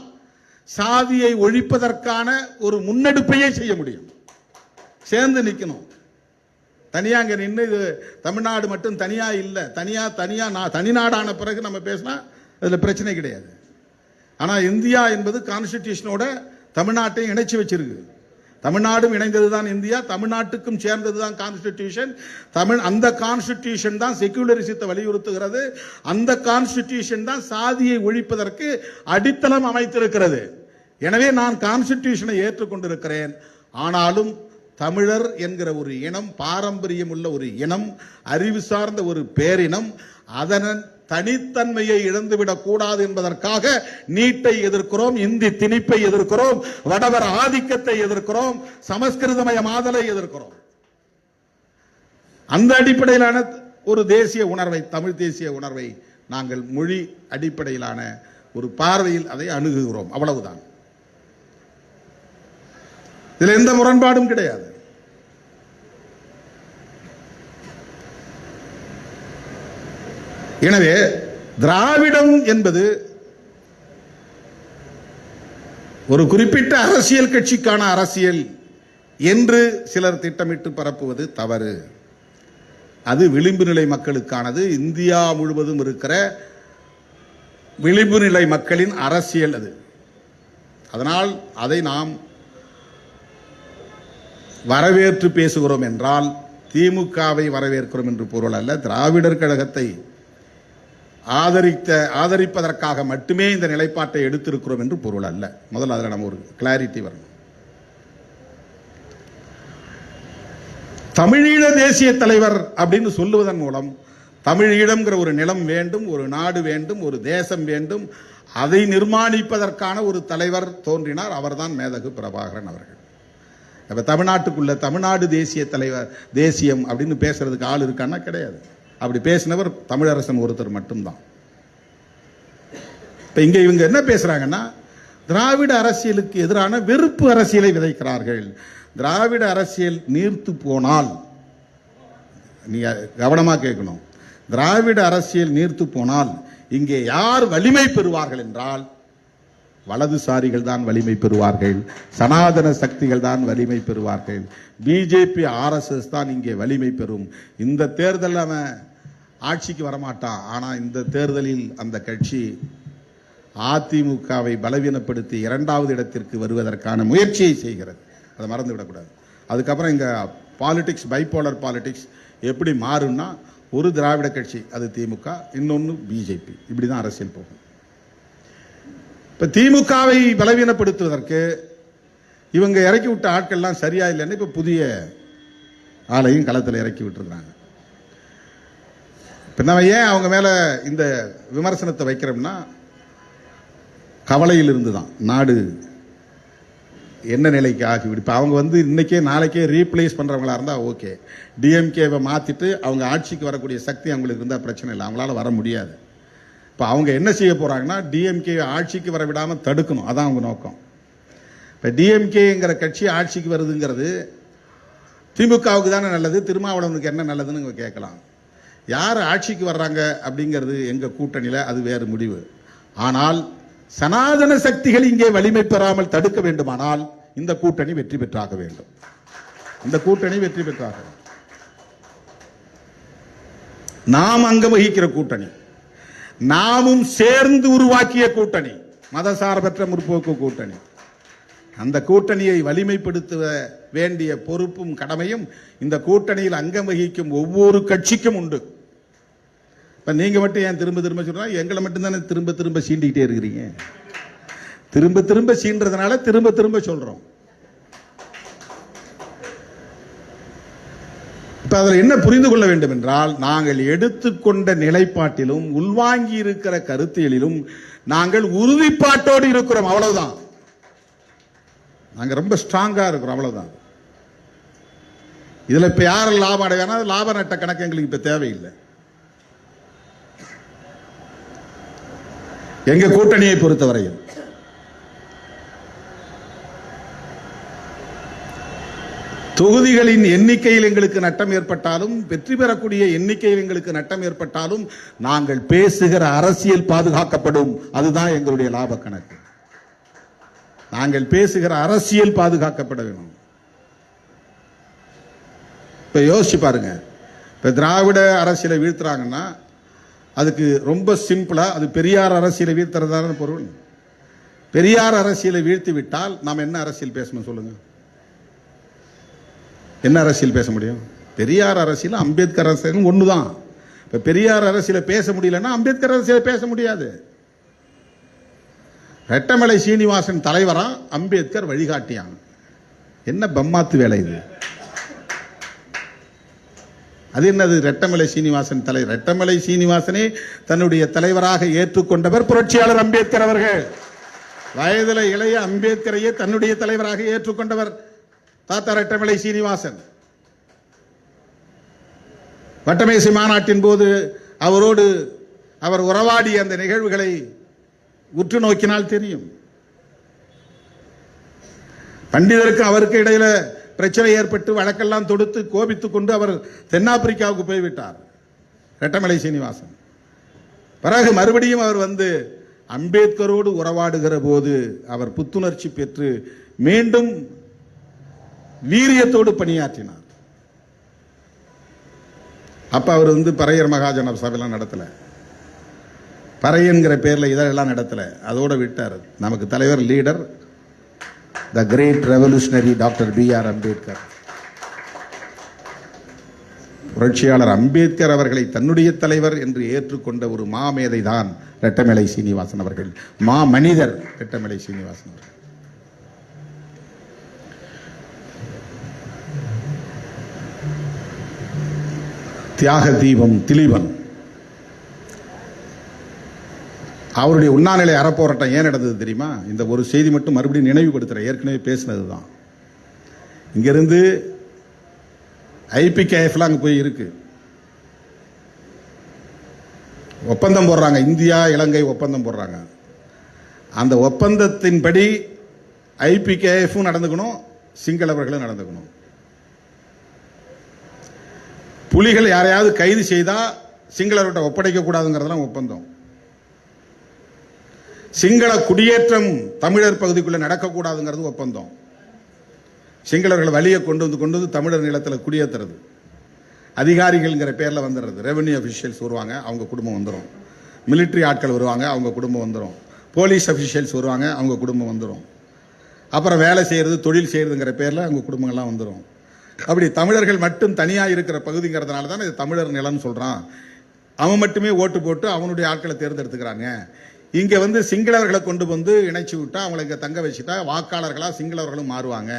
சாதியை ஒழிப்பதற்கான ஒரு முன்னெடுப்பையே செய்ய முடியும். சேர்ந்து நிக்கணும். தனியா அங்க நின்று இது தமிழ்நாடு மட்டும் தனியா இல்ல, தனிநாடான பிறகு நம்ம பேசினா அதுல பிரச்சனை கிடையாது. ஆனா இந்தியா என்பது கான்ஸ்டிடியூஷனோட தமிழ்நாட்டை இணைச்சு வச்சிருக்கு. தமிழ்நாடும் இணைந்ததுதான் இந்தியா, தமிழ்நாட்டுக்கும் சேர்ந்ததுதான் கான்ஸ்டிடியூஷன். அந்த கான்ஸ்டிடியூஷன் தான் செக்யூலரிசத்தை வலியுறுத்துகிறது. அந்த கான்ஸ்டிடியூஷன் தான் சாதியை ஒழிப்பதற்கு அடித்தளம் அமைத்திருக்கிறது. எனவே நான் கான்ஸ்டிடியூஷனை ஏற்றுக்கொண்டிருக்கிறேன். ஆனாலும் தமிழர் என்கிற ஒரு இனம், பாரம்பரியம் உள்ள ஒரு இனம், அறிவு சார்ந்த ஒரு பேரினம், அதன் தனித்தன்மையை இழந்துவிடக் கூடாது என்பதற்காக நீட்டை எதிர்க்கிறோம், இந்தி திணிப்பை எதிர்க்கிறோம், வடவர் ஆதிக்கத்தை எதிர்க்கிறோம், சமஸ்கிருதமயமாதலை எதிர்க்கிறோம். அந்த அடிப்படையிலான ஒரு தேசிய உணர்வை, தமிழ் தேசிய உணர்வை நாங்கள் மொழி அடிப்படையிலான ஒரு பார்வையில் அதை அணுகுகிறோம். அவ்வளவுதான். இதில் எந்த முரண்பாடும் கிடையாது. எனவே திராவிடம் என்பது ஒரு குறிப்பிட்ட அரசியல் கட்சிக்கான அரசியல் என்று சிலர் திட்டமிட்டு பரப்புவது தவறு. அது விளிம்பு நிலை மக்களுக்கானது. இந்தியா முழுவதும் இருக்கிற விளிம்பு நிலை மக்களின் அரசியல் அது. அதனால் அதை நாம் வரவேற்று பேசுகிறோம் என்றால் திமுகவை வரவேற்கிறோம் என்று பொருள் அல்ல. திராவிடர் கழகத்தை ஆதரிப்பதற்காக மட்டுமே இந்த நிலைப்பாட்டை எடுத்திருக்கிறோம் என்று பொருள் அல்ல. முதல்ல அதில் நம்ம ஒரு கிளாரிட்டி வரணும். தமிழீழ தேசிய தலைவர் அப்படின்னு சொல்லுவதன் மூலம் தமிழீழம்ங்கிற ஒரு நிலம் வேண்டும், ஒரு நாடு வேண்டும், ஒரு தேசம் வேண்டும், அதை நிர்மாணிப்பதற்கான ஒரு தலைவர் தோன்றினார். அவர்தான் மேதகு பிரபாகரன் அவர்கள். அப்ப தமிழ்நாட்டுக்குள்ள தமிழ்நாடு தேசிய தலைவர், தேசியம் அப்படின்னு பேசுறதுக்கு ஆள் இருக்கான்னா கிடையாது. அப்படி பேசினவர் தமிழரசன் ஒருத்தர் மட்டும்தான். இப்ப இங்க இவங்க என்ன பேசுறாங்கன்னா, திராவிட அரசியலுக்கு எதிரான வெறுப்பு அரசியலை விதைக்கிறார்கள். திராவிட அரசியல் நீர்த்து போனால், நீ கவனமா கேட்கணும், திராவிட அரசியல் நீர்த்து போனால் இங்கே யார் வலிமை பெறுவார்கள் என்றால் வலதுசாரிகள் தான் வலிமை பெறுவார்கள், சனாதன சக்திகள் தான் வலிமை பெறுவார்கள், பிஜேபி ஆர்எஸ்எஸ் தான் இங்கே வலிமை பெறும். இந்த தேர்தலில் அவன் ஆட்சிக்கு வரமாட்டான். ஆனால் இந்த தேர்தலில் அந்த கட்சி அதிமுகவை பலவீனப்படுத்தி இரண்டாவது இடத்திற்கு வருவதற்கான முயற்சியை செய்கிறது. அதை மறந்து விடக்கூடாது. அதுக்கப்புறம் இங்க பாலிடிக்ஸ், பைபோலர் பாலிடிக்ஸ் எப்படி மாறும்னா, ஒரு திராவிட கட்சி அது திமுக, இன்னொன்று பிஜேபி, இப்படிதான் அரசியல் போகும். இப்ப திமுகவை பலவீனப்படுத்துவதற்கு இவங்க இறக்கி விட்ட ஆட்கள்லாம் சரியா இல்லைன்னு இப்ப புதிய ஆளையும் களத்தில் இறக்கி விட்டுருக்காங்க. இப்ப நம்ம ஏன் அவங்க மேல இந்த விமர்சனத்தை வைக்கிறோம்னா, கவலையில் இருந்துதான் நாடு என்ன நிலைக்கு ஆகிவிடும். இப்போ அவங்க இன்னைக்கே நாளைக்கே ரீப்ளேஸ் பண்றவங்களா இருந்தா ஓகே, டிஎம்கேவை மாத்திட்டு அவங்க ஆட்சிக்கு வரக்கூடிய சக்தி அவங்களுக்கு இருந்தால் பிரச்சனை இல்லை, அவங்களால வர முடியாது. இப்போ அவங்க என்ன செய்ய போறாங்கன்னா, டிஎம்கே ஆட்சிக்கு வர விடாம தடுக்கணும், அதான் அவங்க நோக்கம். இப்போ டிஎம்கேங்கிற கட்சி ஆட்சிக்கு வருதுங்கிறது திமுகவுக்கு தானே நல்லது, திருமாவளவனுக்கு என்ன நல்லதுன்னு கேட்கலாம். யார் ஆட்சிக்கு வர்றாங்க அப்படிங்கிறது எங்க கூட்டணியில் அது வேறு முடிவு. ஆனால் சனாதன சக்திகள் இங்கே வலிமை பெறாமல் தடுக்க வேண்டுமானால் இந்த கூட்டணி வெற்றி பெற்றாக வேண்டும். இந்த கூட்டணி வெற்றி பெற்றாக வேண்டும். நாம் அங்கம் வகிக்கிற கூட்டணி, நாமும் சேர்ந்து உருவாக்கிய கூட்டணி, மதசார்பற்ற முற்போக்கு கூட்டணி. அந்த கூட்டணியை வலிமைப்படுத்த வேண்டிய பொறுப்பும் கடமையும் இந்த கூட்டணியில் அங்கம் வகிக்கும் ஒவ்வொரு கட்சிக்கும் உண்டு. இப்ப நீங்க மட்டும் ஏன் திரும்ப திரும்ப சொல்றா, எங்களை மட்டும் தானே திரும்ப திரும்ப சீண்டிக்கிட்டே இருக்கிறீங்க. திரும்ப திரும்ப சீன்றதுனால திரும்ப திரும்ப சொல்றோம். இப்ப அதில் என்ன புரிந்து கொள்ள வேண்டும் என்றால், நாங்கள் எடுத்துக்கொண்ட நிலைப்பாட்டிலும் உள்வாங்கி இருக்கிற கருத்தியலிலும் நாங்கள் உறுதிப்பாட்டோடு இருக்கிறோம், அவ்வளவுதான். நாங்க ரொம்ப ஸ்ட்ராங்கா இருக்கிறோம், அவ்வளவுதான். இதுல இப்ப யாரும் லாபம் அடைவானா, லாப நட்ட கணக்கு எங்களுக்கு இப்ப தேவையில்லை. எங்க கூட்டணியை பொறுத்தவரையில் தொகுதிகளின் எண்ணிக்கையில் எங்களுக்கு நட்டம் ஏற்பட்டாலும், வெற்றி பெறக்கூடிய எண்ணிக்கையில் எங்களுக்கு நட்டம் ஏற்பட்டாலும், நாங்கள் பேசுகிற அரசியல் பாதுகாக்கப்படும். அதுதான் எங்களுடைய லாப கணக்கு. நாங்கள் பேசுகிற அரசியல் பாதுகாக்கப்பட வேணும். இப்ப யோசிச்சு பாருங்க, இப்ப திராவிட அரசியலை வீழ்த்துறாங்கன்னா அதுக்கு ரொம்ப சிம்பிளா அது பெரியார் அரசியலை வீழ்த்துறதான பொருள். பெரியார் அரசியலை வீழ்த்தி விட்டால் நாம் என்ன அரசியல் பேசணும் சொல்லுங்க? என்ன அரசியல் பேச முடியும்? பெரியார் அரசியல் அம்பேத்கர் அரசியல் ஒண்ணுதான். இப்ப பெரியார் அரசியலை பேச முடியலன்னா அம்பேத்கர் அரசியலை பேச முடியாது. ரெட்டமலை சீனிவாசன் தலைவரா, அம்பேத்கர் வழிகாட்டியான். என்ன பம்மாத்து வேலை இது? அது என்னது ரெட்டமலை சீனிவாசன் தலைவர்? ரெட்டமலை சீனிவாசனே தன்னுடைய தலைவராக ஏற்றுக்கொண்டவர் புரட்சியாளர் அம்பேத்கர் அவர்கள். வயதில இளைய அம்பேத்கரையே தன்னுடைய தலைவராக ஏற்றுக்கொண்டவர் தாத்தா ரெட்டமலை சீனிவாசன். வட்டமேசை மாநாட்டின் போது அவரோடு அவர் உறவாடிய அந்த நிகழ்வுகளை உற்று நோக்கினால் தெரியும். பண்டிதருக்கு அவருக்கு இடையில பிரச்சனை ஏற்பட்டு வழக்கெல்லாம் தொடுத்து கோபித்துக் கொண்டு அவர் தென்னாப்பிரிக்காவுக்கு போய்விட்டார் ரெட்டமலை சீனிவாசன். பிறகு மறுபடியும் அவர் வந்து அம்பேத்கரோடு உறவாடுகிற போது அவர் புத்துணர்ச்சி பெற்று மீண்டும் வீரியத்தோடு பணியாற்றினார். அப்ப அவர் வந்து பறையர் மகாஜன சபையெல்லாம் நடத்தல, பறையன்கிற பேர்ல இதெல்லாம் நடத்தல, அதோட விட்டார். நமக்கு தலைவர் leader the great revolutionary doctor B.R. Ambedkar. புரட்சியாளர் அம்பேத்கர் அவர்களை தன்னுடைய தலைவர் என்று ஏற்றுக்கொண்ட ஒரு மாமேதை தான் ரெட்டமலை சீனிவாசன் அவர்கள். மா மனிதர் ரெட்டமலை சீனிவாசன் அவர்கள். தியாக தீபம் திலீபன் அவருடைய உண்ணாநிலை அறப்போராட்டம் ஏன் நடந்தது தெரியுமா? இந்த ஒரு செய்தி மட்டும் மறுபடியும் நினைவுபடுத்துறேன், ஏற்கனவே பேசினதுதான். இங்கிருந்து IPKF அங்க போய் இருக்கு, ஒப்பந்தம் போடுறாங்க, இந்தியா இலங்கை ஒப்பந்தம் போடுறாங்க. அந்த ஒப்பந்தத்தின்படி IPKF நடந்துக்கணும், சிங்களவர்களும் நடந்துக்கணும். புலிகள் யாரையாவது கைது செய்தா சிங்களவர்கிட்ட ஒப்படைக்க கூடாதுங்கிறதெல்லாம் ஒப்பந்தம். சிங்கள குடியேற்றம் தமிழர் பகுதிக்குள்ள நடக்கக்கூடாதுங்கிறது ஒப்பந்தம். சிங்களவர்களை வழியை கொண்டு வந்து தமிழர் நிலத்தில் குடியேற்றுறது. அதிகாரிகள்ங்கிற பேர்ல வந்துடுறது. ரெவன்யூ அபிஷியல்ஸ் வருவாங்க, அவங்க குடும்பம் வந்துடும். மிலிட்டரி ஆட்கள் வருவாங்க, அவங்க குடும்பம் வந்துடும். போலீஸ் அபிஷியல்ஸ் வருவாங்க, அவங்க குடும்பம் வந்துடும். அப்புறம் வேலை செய்யறது, தொழில் செய்யறதுங்கிற பேர்ல அவங்க குடும்பங்கள்லாம் வந்துடும். அப்படி தமிழர்கள் மட்டும் தனியா இருக்கிற பகுதிங்கிறதுனால தான் இது தமிழர் நிலம்னு சொல்றான். அவன் மட்டுமே ஓட்டு போட்டு அவனுடைய ஆட்களை தேர்ந்தெடுத்துக்கிறாங்க. இங்க வந்து சிங்களவர்களை கொண்டு வந்து இணைச்சு விட்டா, அவங்களை இங்க தங்க வச்சுட்டா வாக்காளர்களா சிங்களவர்களும் மாறுவாங்க.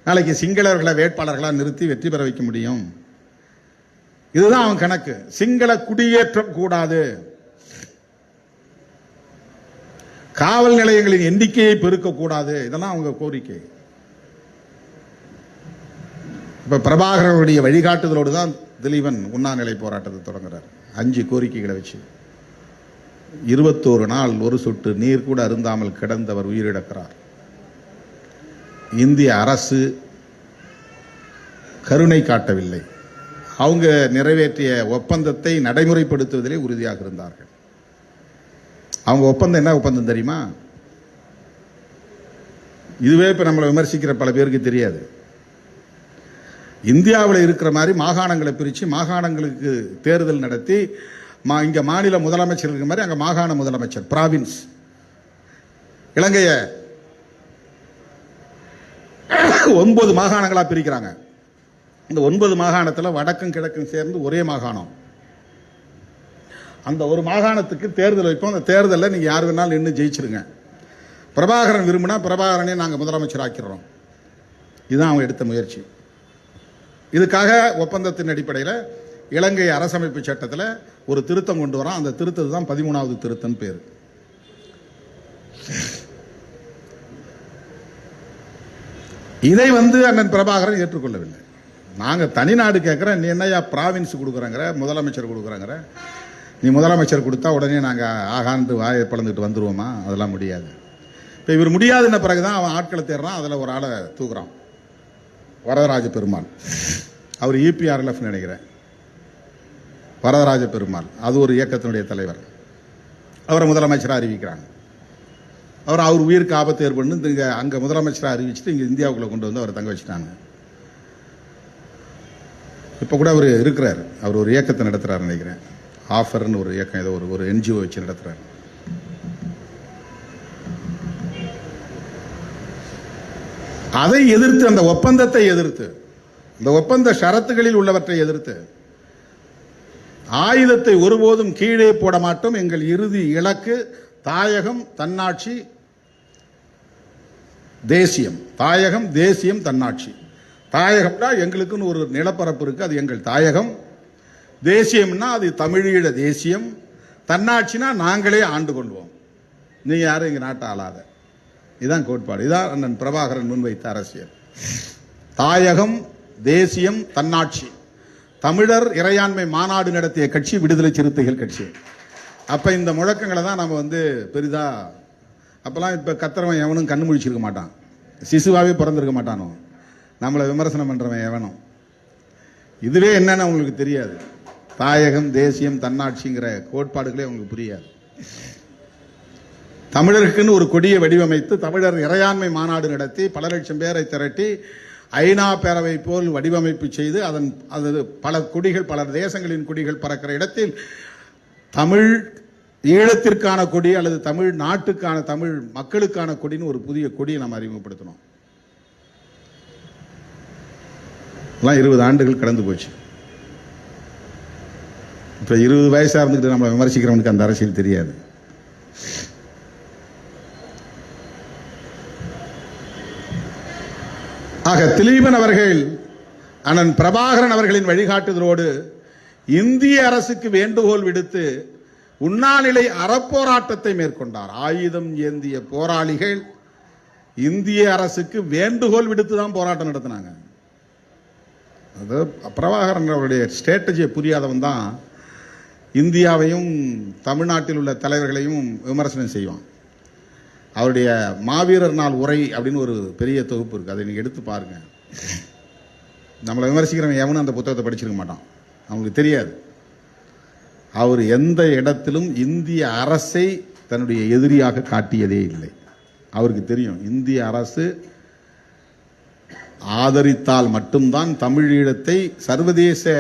நாளைக்கு சிங்களவர்களை வேட்பாளர்களா நிறுத்தி வெற்றி பெற வைக்க முடியும். இதுதான் அவன் கணக்கு. சிங்கள குடியேற்றம் கூடாது, காவல் நிலையங்களின் எண்ணிக்கையை பெருக்க கூடாது, இதெல்லாம் அவங்க கோரிக்கை. இப்ப பிரபாகரனுடைய வழிகாட்டுதலோடு தான் திலீபன் உண்ணாநிலை போராட்டத்தை தொடங்குறார். 5 கோரிக்கைகளை வச்சு 21 நாள் ஒரு சொட்டு நீர் கூட அருந்தாமல் கிடந்தவர் உயிரிழக்கிறார். இந்திய அரசு கருணை காட்டவில்லை. அவங்க நிறைவேற்றிய ஒப்பந்தத்தை நடைமுறைப்படுத்துவதிலே உறுதியாக இருந்தார்கள். அவங்க ஒப்பந்தம் என்ன ஒப்பந்தம் தெரியுமா? இதுவே இப்ப நம்மளை விமர்சிக்கிற பல பேருக்கு தெரியாது. இந்தியாவில் இருக்கிற மாதிரி மாகாணங்களை பிரித்து மாகாணங்களுக்கு தேர்தல் நடத்தி இங்க மாநில முதலமைச்சர் இருக்கிற மாதிரி அங்க மாகாண முதலமைச்சர் பிராவின்ஸ். இலங்கைய 9 மாகாணங்களா பிரிக்கிறாங்க. இந்த 9 மாகாணத்தில் வடக்கும் கிழக்கும் சேர்ந்து ஒரே மாகாணம். அந்த ஒரு மாகாணத்துக்கு தேர்தல் வைப்போம். அந்த தேர்தலில் நீங்க யார் வேணாலும் நின்று ஜெயிச்சிருங்க. பிரபாகரன் விரும்பினா பிரபாகரனே நாங்க முதலமைச்சர் ஆக்கிறோம். இதுதான் அவங்க எடுத்த முயற்சி. இதுக்காக ஒப்பந்தத்தின் அடிப்படையில் இலங்கை அரசமைப்பு சட்டத்தில் ஒரு திருத்தம் கொண்டு வரோம். அந்த திருத்தம் தான் 13வது திருத்தம் பேர். இதை வந்து அண்ணன் பிரபாகரன் ஏற்றுக்கொள்ளவில்லை. நாங்க தனிநாடு கேட்கிறேன், நீ என்னையா பிராவின்ஸ் கொடுக்குறங்கிற, முதலமைச்சர் கொடுக்குறங்கிற. நீ முதலமைச்சர் கொடுத்தா உடனே நாங்க ஆகாண்டு வாயை பிளந்துட்டு வந்துருவோமா? அதெல்லாம் முடியாது. இப்ப இவர் முடியாதுன்ன பிறகுதான் அவன் ஆட்களை தேடுறான், அதுல ஒரு ஆளை தூக்குறான். வரதராஜ பெருமாள், அவர் EPRLF நினைக்கிறேன். வரதராஜ பெருமாள் அது ஒரு இயக்கத்தினுடைய தலைவர். அவரை முதலமைச்சராக அறிவிக்கிறாங்க. அவர் உயிருக்கு ஆபத்து ஏற்படுன்னு இங்கே அங்கே முதலமைச்சராக அறிவிச்சுட்டு இங்கே இந்தியாவுக்குள்ளே கொண்டு வந்து அவரை தங்க வச்சுட்டாங்க. இப்போ கூட அவர் இருக்கிறார். அவர் ஒரு இயக்கத்தை நடத்துகிறார் நினைக்கிறேன். ஆஃபர்னு ஒரு இயக்கம், ஏதோ ஒரு NGO வச்சு நடத்துகிறார். அதை எதிர்த்து, அந்த ஒப்பந்தத்தை எதிர்த்து, இந்த ஒப்பந்த ஷரத்துகளில் உள்ளவற்றை எதிர்த்து, ஆயுதத்தை ஒருபோதும் கீழே போட மாட்டோம், எங்கள் இறுதி இலக்கு தாயகம், தன்னாட்சி, தேசியம். தாயகம், தேசியம், தன்னாட்சி. தாயகம்னா எங்களுக்குன்னு ஒரு நிலப்பரப்பு இருக்கு, அது எங்கள் தாயகம். தேசியம்னா அது தமிழீழ தேசியம். தன்னாட்சினா நாங்களே ஆண்டு கொள்வோம், நீங்க யாரும் எங்க நாட்டை ஆளாத. இதுதான் கோட்பாடு. இதான் அண்ணன் பிரபாகரன் முன்வைத்த அரசியல். தாயகம், தேசியம், தன்னாட்சி. தமிழர் இறையாண்மை மாநாடு நடத்திய கட்சி விடுதலை சிறுத்தைகள் கட்சி. அப்ப இந்த முழக்கங்களை தான் நம்ம பெரிதா, அப்பெல்லாம் இப்ப கத்துறவன் எவனும் கண்ணு முழிச்சிருக்க மாட்டான், சிசுவாவே பிறந்திருக்க மாட்டானோ, நம்மளை விமர்சனம் பண்றவன் எவனும். இதுவே என்னன்னு அவங்களுக்கு தெரியாது. தாயகம், தேசியம், தன்னாட்சிங்கிற கோட்பாடுகளே அவங்களுக்கு புரியாது. தமிழருக்குன்னு ஒரு கொடியை வடிவமைத்து தமிழர் இறையாண்மை மாநாடு நடத்தி பல லட்சம் பேரை திரட்டி ஐநா பேரவை போல் வடிவமைப்பு செய்து அது பல கொடிகள், பல தேசங்களின் கொடிகள் பறக்கிற இடத்தில் தமிழ் ஈழத்திற்கான கொடி அல்லது தமிழ் நாட்டுக்கான, தமிழ் மக்களுக்கான கொடின்னு ஒரு புதிய கொடியை நம்ம அறிமுகப்படுத்தணும். 20 ஆண்டுகள் கடந்து போச்சு. இப்ப 20 வயசா இருந்துட்டு நம்மளை விமர்சிக்கிறவனுக்கு அந்த அரசியல் தெரியாது. ஆக திலீபன் அவர்கள் அண்ணன் பிரபாகரன் அவர்களின் வழிகாட்டுதலோடு இந்திய அரசுக்கு வேண்டுகோள் விடுத்து உண்ணாநிலை அறப்போராட்டத்தை மேற்கொண்டார். ஆயுதம் ஏந்திய போராளிகள் இந்திய அரசுக்கு வேண்டுகோள் விடுத்து தான் போராட்டம் நடத்தினாங்க. அது பிரபாகரன் அவருடைய ஸ்ட்ராட்டஜியை புரியாதவன் தான் இந்தியாவையும் தமிழ்நாட்டில் உள்ள தலைவர்களையும் விமர்சனம் செய்வான். அவருடைய மாவீரர் நாள் உரை அப்படின்னு ஒரு பெரிய தொகுப்பு இருக்கு, அதை நீங்க எடுத்து பாருங்க. நம்மளை விமர்சிக்கிறவன் எவனும் அந்த புத்தகத்தை படிச்சிருக்க மாட்டான், அவங்களுக்கு தெரியாது. அவர் எந்த இடத்திலும் இந்திய அரசை தன்னுடைய எதிரியாக காட்டியதே இல்லை. அவருக்கு தெரியும் இந்திய அரசு ஆதரித்தால் மட்டும்தான் தமிழீழத்தை சர்வதேச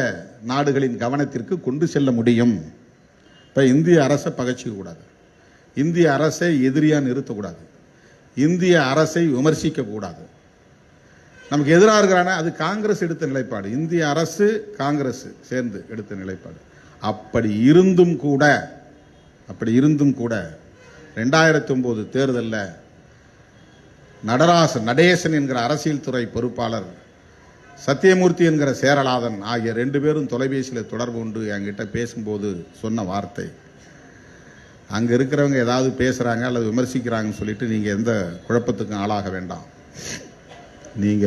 நாடுகளின் கவனத்திற்கு கொண்டு செல்ல முடியும். இப்ப இந்திய அரசை பகைச்சிக்க கூடாது, இந்திய அரசை எதிரியா நிறுத்தக்கூடாது, இந்திய அரசை விமர்சிக்க கூடாது. நமக்கு எதிராக இருக்கிறான அது காங்கிரஸ் எடுத்த நிலைப்பாடு, இந்திய அரசு காங்கிரஸ் சேர்ந்து எடுத்த நிலைப்பாடு. அப்படி இருந்தும் கூட 2009 தேர்தலில் நடேசன் என்கிற அரசியல் துறை பொறுப்பாளர், சத்தியமூர்த்தி என்கிற சேரலாதன் ஆகிய 2 பேரும் தொலைபேசியில் தொடர்பு கொண்டு என்கிட்ட பேசும்போது சொன்ன வார்த்தை, அங்க இருக்கிறவங்க ஏதாவது பேசுறாங்க அல்லது விமர்சிக்கிறாங்கன்னு சொல்லிட்டு நீங்க எந்த குழப்பத்துக்கும் ஆளாக வேண்டாம். நீங்க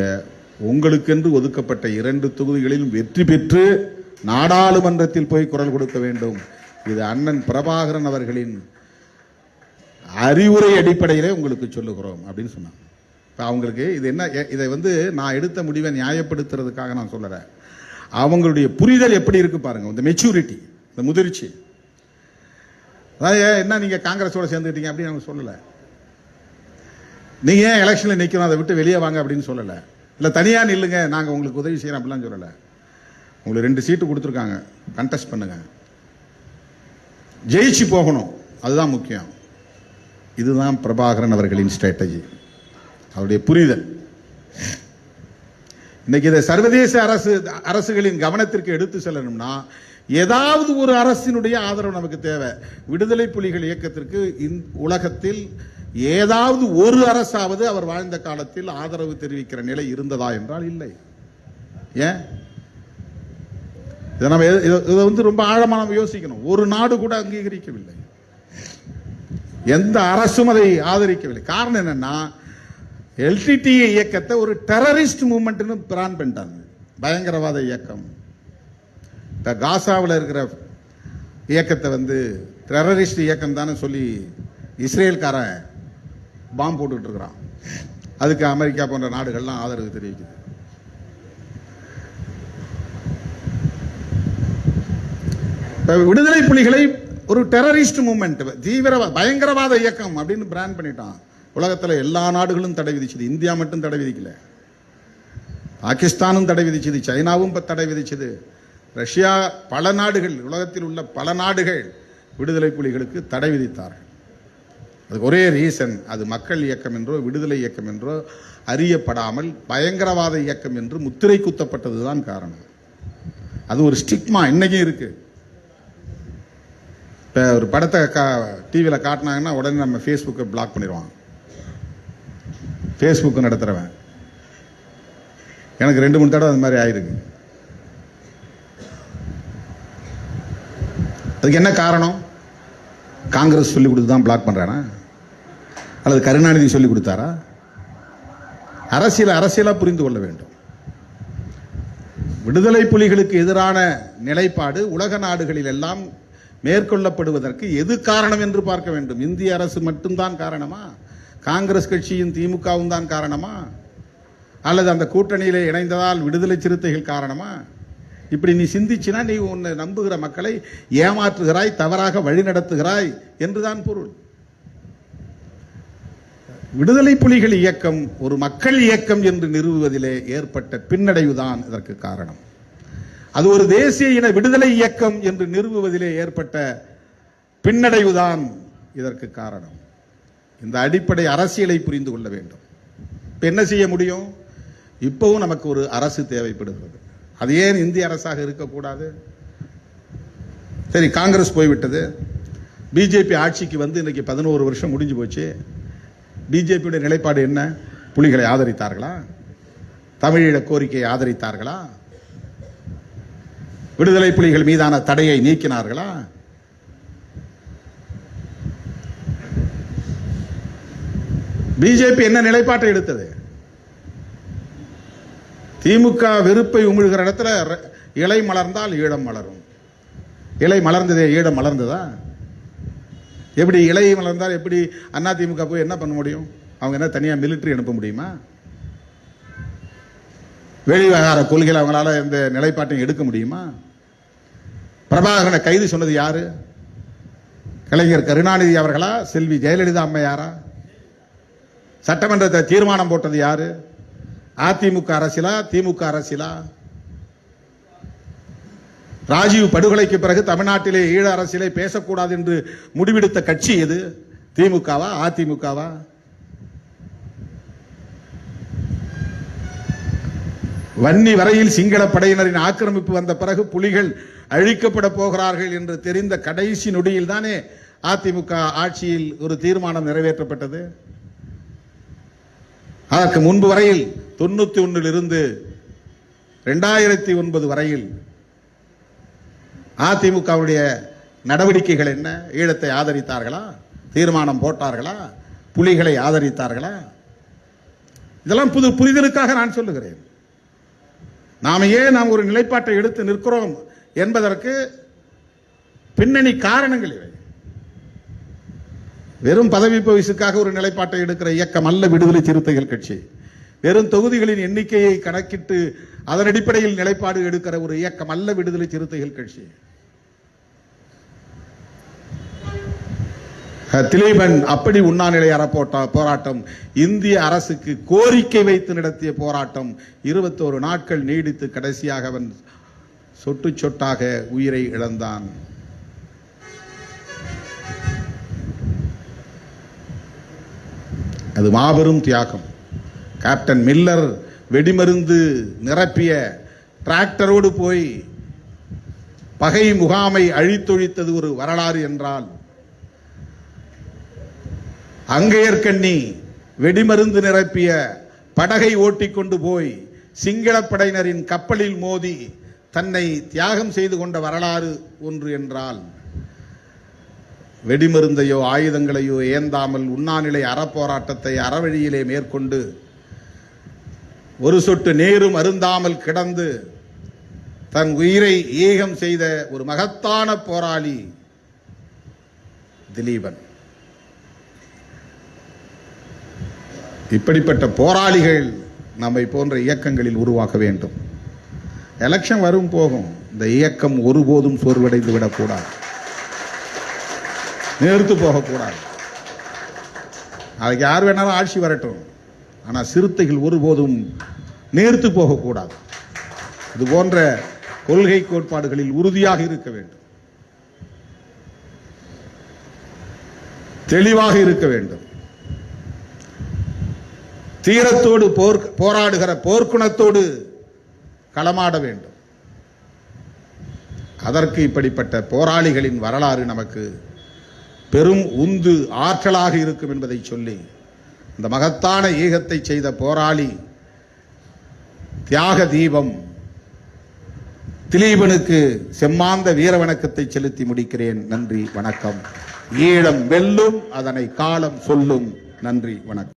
உங்களுக்கென்று ஒதுக்கப்பட்ட 2 தொகுதிகளிலும் வெற்றி பெற்று நாடாளுமன்றத்தில் போய் குரல் கொடுக்க வேண்டும். இது அண்ணன் பிரபாகரன் அவர்களின் அறிவுரை அடிப்படையிலே உங்களுக்கு சொல்லுகிறோம் அப்படின்னு சொன்னாங்க. இப்போ அவங்களுக்கு இது என்ன, இதை நான் எடுத்த முடிவை நியாயப்படுத்துறதுக்காக நான் சொல்லுறேன். அவங்களுடைய புரிதல் எப்படி இருக்கு பாருங்க, இந்த மெச்சூரிட்டி, இந்த முதிர்ச்சி. அதாவது என்ன நீங்க காங்கிரஸோட சேர்ந்துக்கிட்டீங்க அப்படின்னு அவங்க சொல்லலை. நீங்க ஏன் எலெக்ஷன்ல நிற்கணும், அதை விட்டு வெளியே வாங்க அப்படின்னு சொல்லலை. இல்லை தனியா நில்லுங்க நாங்க உங்களுக்கு உதவி செய்யறோம் அப்படிலாம் சொல்லலை. உங்களுக்கு 2 சீட்டு கொடுத்துருக்காங்க, கண்டெஸ்ட் பண்ணுங்க, ஜெயிச்சு போகணும், அதுதான் முக்கியம். இதுதான் பிரபாகரன் அவர்களின் ஸ்ட்ராட்டஜி, அவருடைய புரிதல். இன்னைக்கு இதை சர்வதேச அரசுகளின் கவனத்திற்கு எடுத்து செல்லணும்னா ஏதாவது ஒரு அரசினுடைய ஆதரவு நமக்கு தேவை. விடுதலை புலிகள் இயக்கத்திற்கு உலகத்தில் ஏதாவது ஒரு அரசாவது அவர் வாழ்ந்த காலத்தில் ஆதரவு தெரிவிக்கிற நிலை இருந்ததா என்றால் இல்லை. ஏன் இதை நம்ம இதை ரொம்ப ஆழமா நம்ம யோசிக்கணும். ஒரு நாடு கூட அங்கீகரிக்கவில்லை, எந்த அரசும் அதை ஆதரிக்கவில்லை. காரணம் என்னன்னா, எல்டிடிஇ இயக்கத்தை ஒரு டெரரிஸ்ட் மூவ்மெண்ட்னு பிரான் பண்ணிட்டாங்க, பயங்கரவாத இயக்கம். காசாவில் இருக்கிற இயக்கத்தை டெரரிஸ்ட் இயக்கம் தானே சொல்லி இஸ்ரேல்காரன் பாம்பு போட்டுக்கிட்டு இருக்கிறான். அதுக்கு அமெரிக்கா போன்ற நாடுகள்லாம் ஆதரவு தெரிவிக்குது. இப்ப விடுதலை புலிகளை ஒரு டெரரிஸ்ட் மூவ்மெண்ட், பயங்கரவாத இயக்கம் அப்படின்னு பிராண்ட் பண்ணிட்டான். உலகத்தில் எல்லா நாடுகளும் தடை விதிச்சது, இந்தியா மட்டும் தடை விதிக்கல. பாகிஸ்தானும் தடை விதிச்சது, சைனாவும் தடை விதிச்சது, ரஷ்யா, பல நாடுகள், உலகத்தில் உள்ள பல நாடுகள் விடுதலை புலிகளுக்கு தடை விதித்தார்கள். அதுக்கு ஒரே ரீசன், அது மக்கள் இயக்கம் என்றோ விடுதலை இயக்கம் என்றோ அறியப்படாமல் பயங்கரவாத இயக்கம் என்று முத்திரை குத்தப்பட்டதுதான் காரணம். அது ஒரு ஸ்டிக்மா இன்னைக்கும் இருக்கு. இப்போ ஒரு படத்தை டிவியில் காட்டினாங்கன்னா உடனே நம்ம ஃபேஸ்புக்கை பிளாக் பண்ணிடுவான். ஃபேஸ்புக்கு நடத்துகிறவன் எனக்கு 2-3 தடவை அது மாதிரி ஆயிருக்கு. அதுக்கு என்ன காரணம்? காங்கிரஸ் சொல்லி கொடுத்து தான் பிளாக் பண்றானா அல்லது கருணாநிதி சொல்லி கொடுத்தாரா? அரசியலா புரிந்து கொள்ள வேண்டும். விடுதலை புலிகளுக்கு எதிரான நிலைப்பாடு உலக நாடுகளில் எல்லாம் மேற்கொள்ளப்படுவதற்கு எது காரணம் என்று பார்க்க வேண்டும். இந்திய அரசு மட்டும்தான் காரணமா? காங்கிரஸ் கட்சியும் திமுகவும் தான் காரணமா? அல்லது அந்த கூட்டணியிலே இணைந்ததால் விடுதலை சிறுத்தைகள் காரணமா? இப்படி நீ சிந்திச்சினா நீ உன்னை நம்புகிற மக்களை ஏமாற்றுகிறாய், தவறாக வழிநடத்துகிறாய் என்றுதான் பொருள். விடுதலை புலிகள் இயக்கம் ஒரு மக்கள் இயக்கம் என்று நிறுவுவதிலே ஏற்பட்ட பின்னடைவுதான் இதற்கு காரணம். அது ஒரு தேசிய இன விடுதலை இயக்கம் என்று நிறுவுவதிலே ஏற்பட்ட பின்னடைவுதான் இதற்கு காரணம். இந்த அடிப்படை அரசியலை புரிந்து கொள்ள வேண்டும். இப்ப என்ன செய்ய முடியும்? இப்பவும் நமக்கு ஒரு அரசு தேவைப்படுகிறது. அது ஏன் இந்திய அரசாக இருக்கக்கூடாது? சரி, காங்கிரஸ் போய்விட்டது, பிஜேபி ஆட்சிக்கு வந்து இன்னைக்கு 11 வருஷம் முடிஞ்சு போச்சு. பிஜேபியுடைய நிலைப்பாடு என்ன? புலிகளை ஆதரித்தார்களா? தமிழீழ கோரிக்கையை ஆதரித்தார்களா? விடுதலை புலிகள் மீதான தடையை நீக்கினார்களா? பிஜேபி என்ன நிலைப்பாட்டை எடுத்தது? திமுக வெறுப்பை உமிழ்கிற இடத்துல இலை மலர்ந்தால் ஈழம் மலரும். இலை மலர்ந்ததே, ஈழம் மலர்ந்ததா? எப்படி இலை மலர்ந்தால் எப்படி அண்ணா திமுக போய் என்ன பண்ண முடியும்? அவங்க என்ன தனியாக மிலிட்டரி அனுப்ப முடியுமா? வெளிவிவகார கொள்கையில் அவங்களால எந்த நிலைப்பாட்டையும் எடுக்க முடியுமா? பிரபாகரனை கைது சொன்னது யாரு? கலைஞர் கருணாநிதி அவர்களா? செல்வி ஜெயலலிதா அம்மையாரா? சட்டமன்றத்தை தீர்மானம் போட்டது யாரு? அதிமுக அரசியலா, திமுக அரசியலா? ராஜீவ் படுகொலைக்கு பிறகு தமிழ்நாட்டிலே ஈழ அரசியலை பேசக்கூடாது என்று முடிவெடுத்த கட்சி எது? திமுகவா, அதிமுகவா? வன்னி வரையில் சிங்கள படையினரின் ஆக்கிரமிப்பு வந்த பிறகு புலிகள் அழிக்கப்பட போகிறார்கள் என்று தெரிந்த கடைசி நொடியில் தானே அதிமுக ஆட்சியில் ஒரு தீர்மானம் நிறைவேற்றப்பட்டது. அதற்கு முன்பு வரையில் 91 இருந்து 2009 வரையில் அதிமுகவுடைய நடவடிக்கைகள் என்ன? ஈழத்தை ஆதரித்தார்களா? தீர்மானம் போட்டார்களா? புலிகளை ஆதரித்தார்களா? இதெல்லாம் புது புரிதலுக்காக நான் சொல்லுகிறேன். நாம் ஒரு நிலைப்பாட்டை எடுத்து நிற்கிறோம் என்பதற்கு பின்னணி காரணங்கள் இவை. வெறும் பதவி பரிசுக்காக ஒரு நிலைப்பாட்டை எடுக்கிற இயக்கம் அல்ல விடுதலை சிறுத்தைகள் கட்சி. வெறும் தொகுதிகளின் எண்ணிக்கையை கணக்கிட்டு அதன் அடிப்படையில் நிலைப்பாடு எடுக்கிற ஒரு இயக்கம் அல்ல விடுதலை சிறுத்தைகள் கட்சி. திலீபன் அப்படி உண்ணாநிலை போராட்டம், இந்திய அரசுக்கு கோரிக்கை வைத்து நடத்திய போராட்டம் 21 நாட்கள் நீடித்து கடைசியாக அவன் சொட்டு சொட்டாக உயிரை இழந்தான். அது மாபெரும் தியாகம். கேப்டன் மில்லர் வெடிமருந்து நிரப்பிய டிராக்டரோடு போய் பகை முகாமை அழித்தொழித்தது ஒரு வரலாறு என்றால், அங்கையர்கண்ணி வெடிமருந்து நிரப்பிய படகை ஓட்டிக்கொண்டு போய் சிங்கள படையினரின் கப்பலில் மோதி தன்னை தியாகம் செய்து கொண்ட வரலாறு ஒன்று என்றால், வெடிமருந்தையோ ஆயுதங்களையோ ஏந்தாமல் உண்ணாநிலை அறப்போராட்டத்தை அறவழியிலே மேற்கொண்டு ஒரு சொட்டு நேரும் அருந்தாமல் கிடந்து தன் உயிரை ஏகம் செய்த ஒரு மகத்தான போராளி திலீபன். இப்படிப்பட்ட போராளிகள் நம்மை போன்ற இயக்கங்களில் உருவாக்க வேண்டும். எலெக்ஷன் வரும் போகும், இந்த இயக்கம் ஒருபோதும் சோர்வடைந்து விடக்கூடாது, நேர்த்து போகக்கூடாது. அதுக்கு யார் வேணாலும் ஆட்சி வரட்டும், ஆனால் சிறுத்தைகள் ஒருபோதும் நேர்த்து போகக்கூடாது. இது போன்ற கொள்கை கோட்பாடுகளில் உறுதியாக இருக்க வேண்டும், தெளிவாக இருக்க வேண்டும். தீரத்தோடு போராடுகிற போர்க்குணத்தோடு களமாட வேண்டும். அதற்கு இப்படிப்பட்ட போராளிகளின் வரலாறு நமக்கு பெரும் உந்து ஆற்றலாக இருக்கும் என்பதை சொல்லி, இந்த மகத்தான ஈகத்தை செய்த போராளி தியாக தீபம் திலீபனுக்கு செம்மாந்த வீர வணக்கத்தை செலுத்தி முடிக்கிறேன். நன்றி, வணக்கம். ஈழம் வெல்லும், அதனை காலம் சொல்லும். நன்றி, வணக்கம்.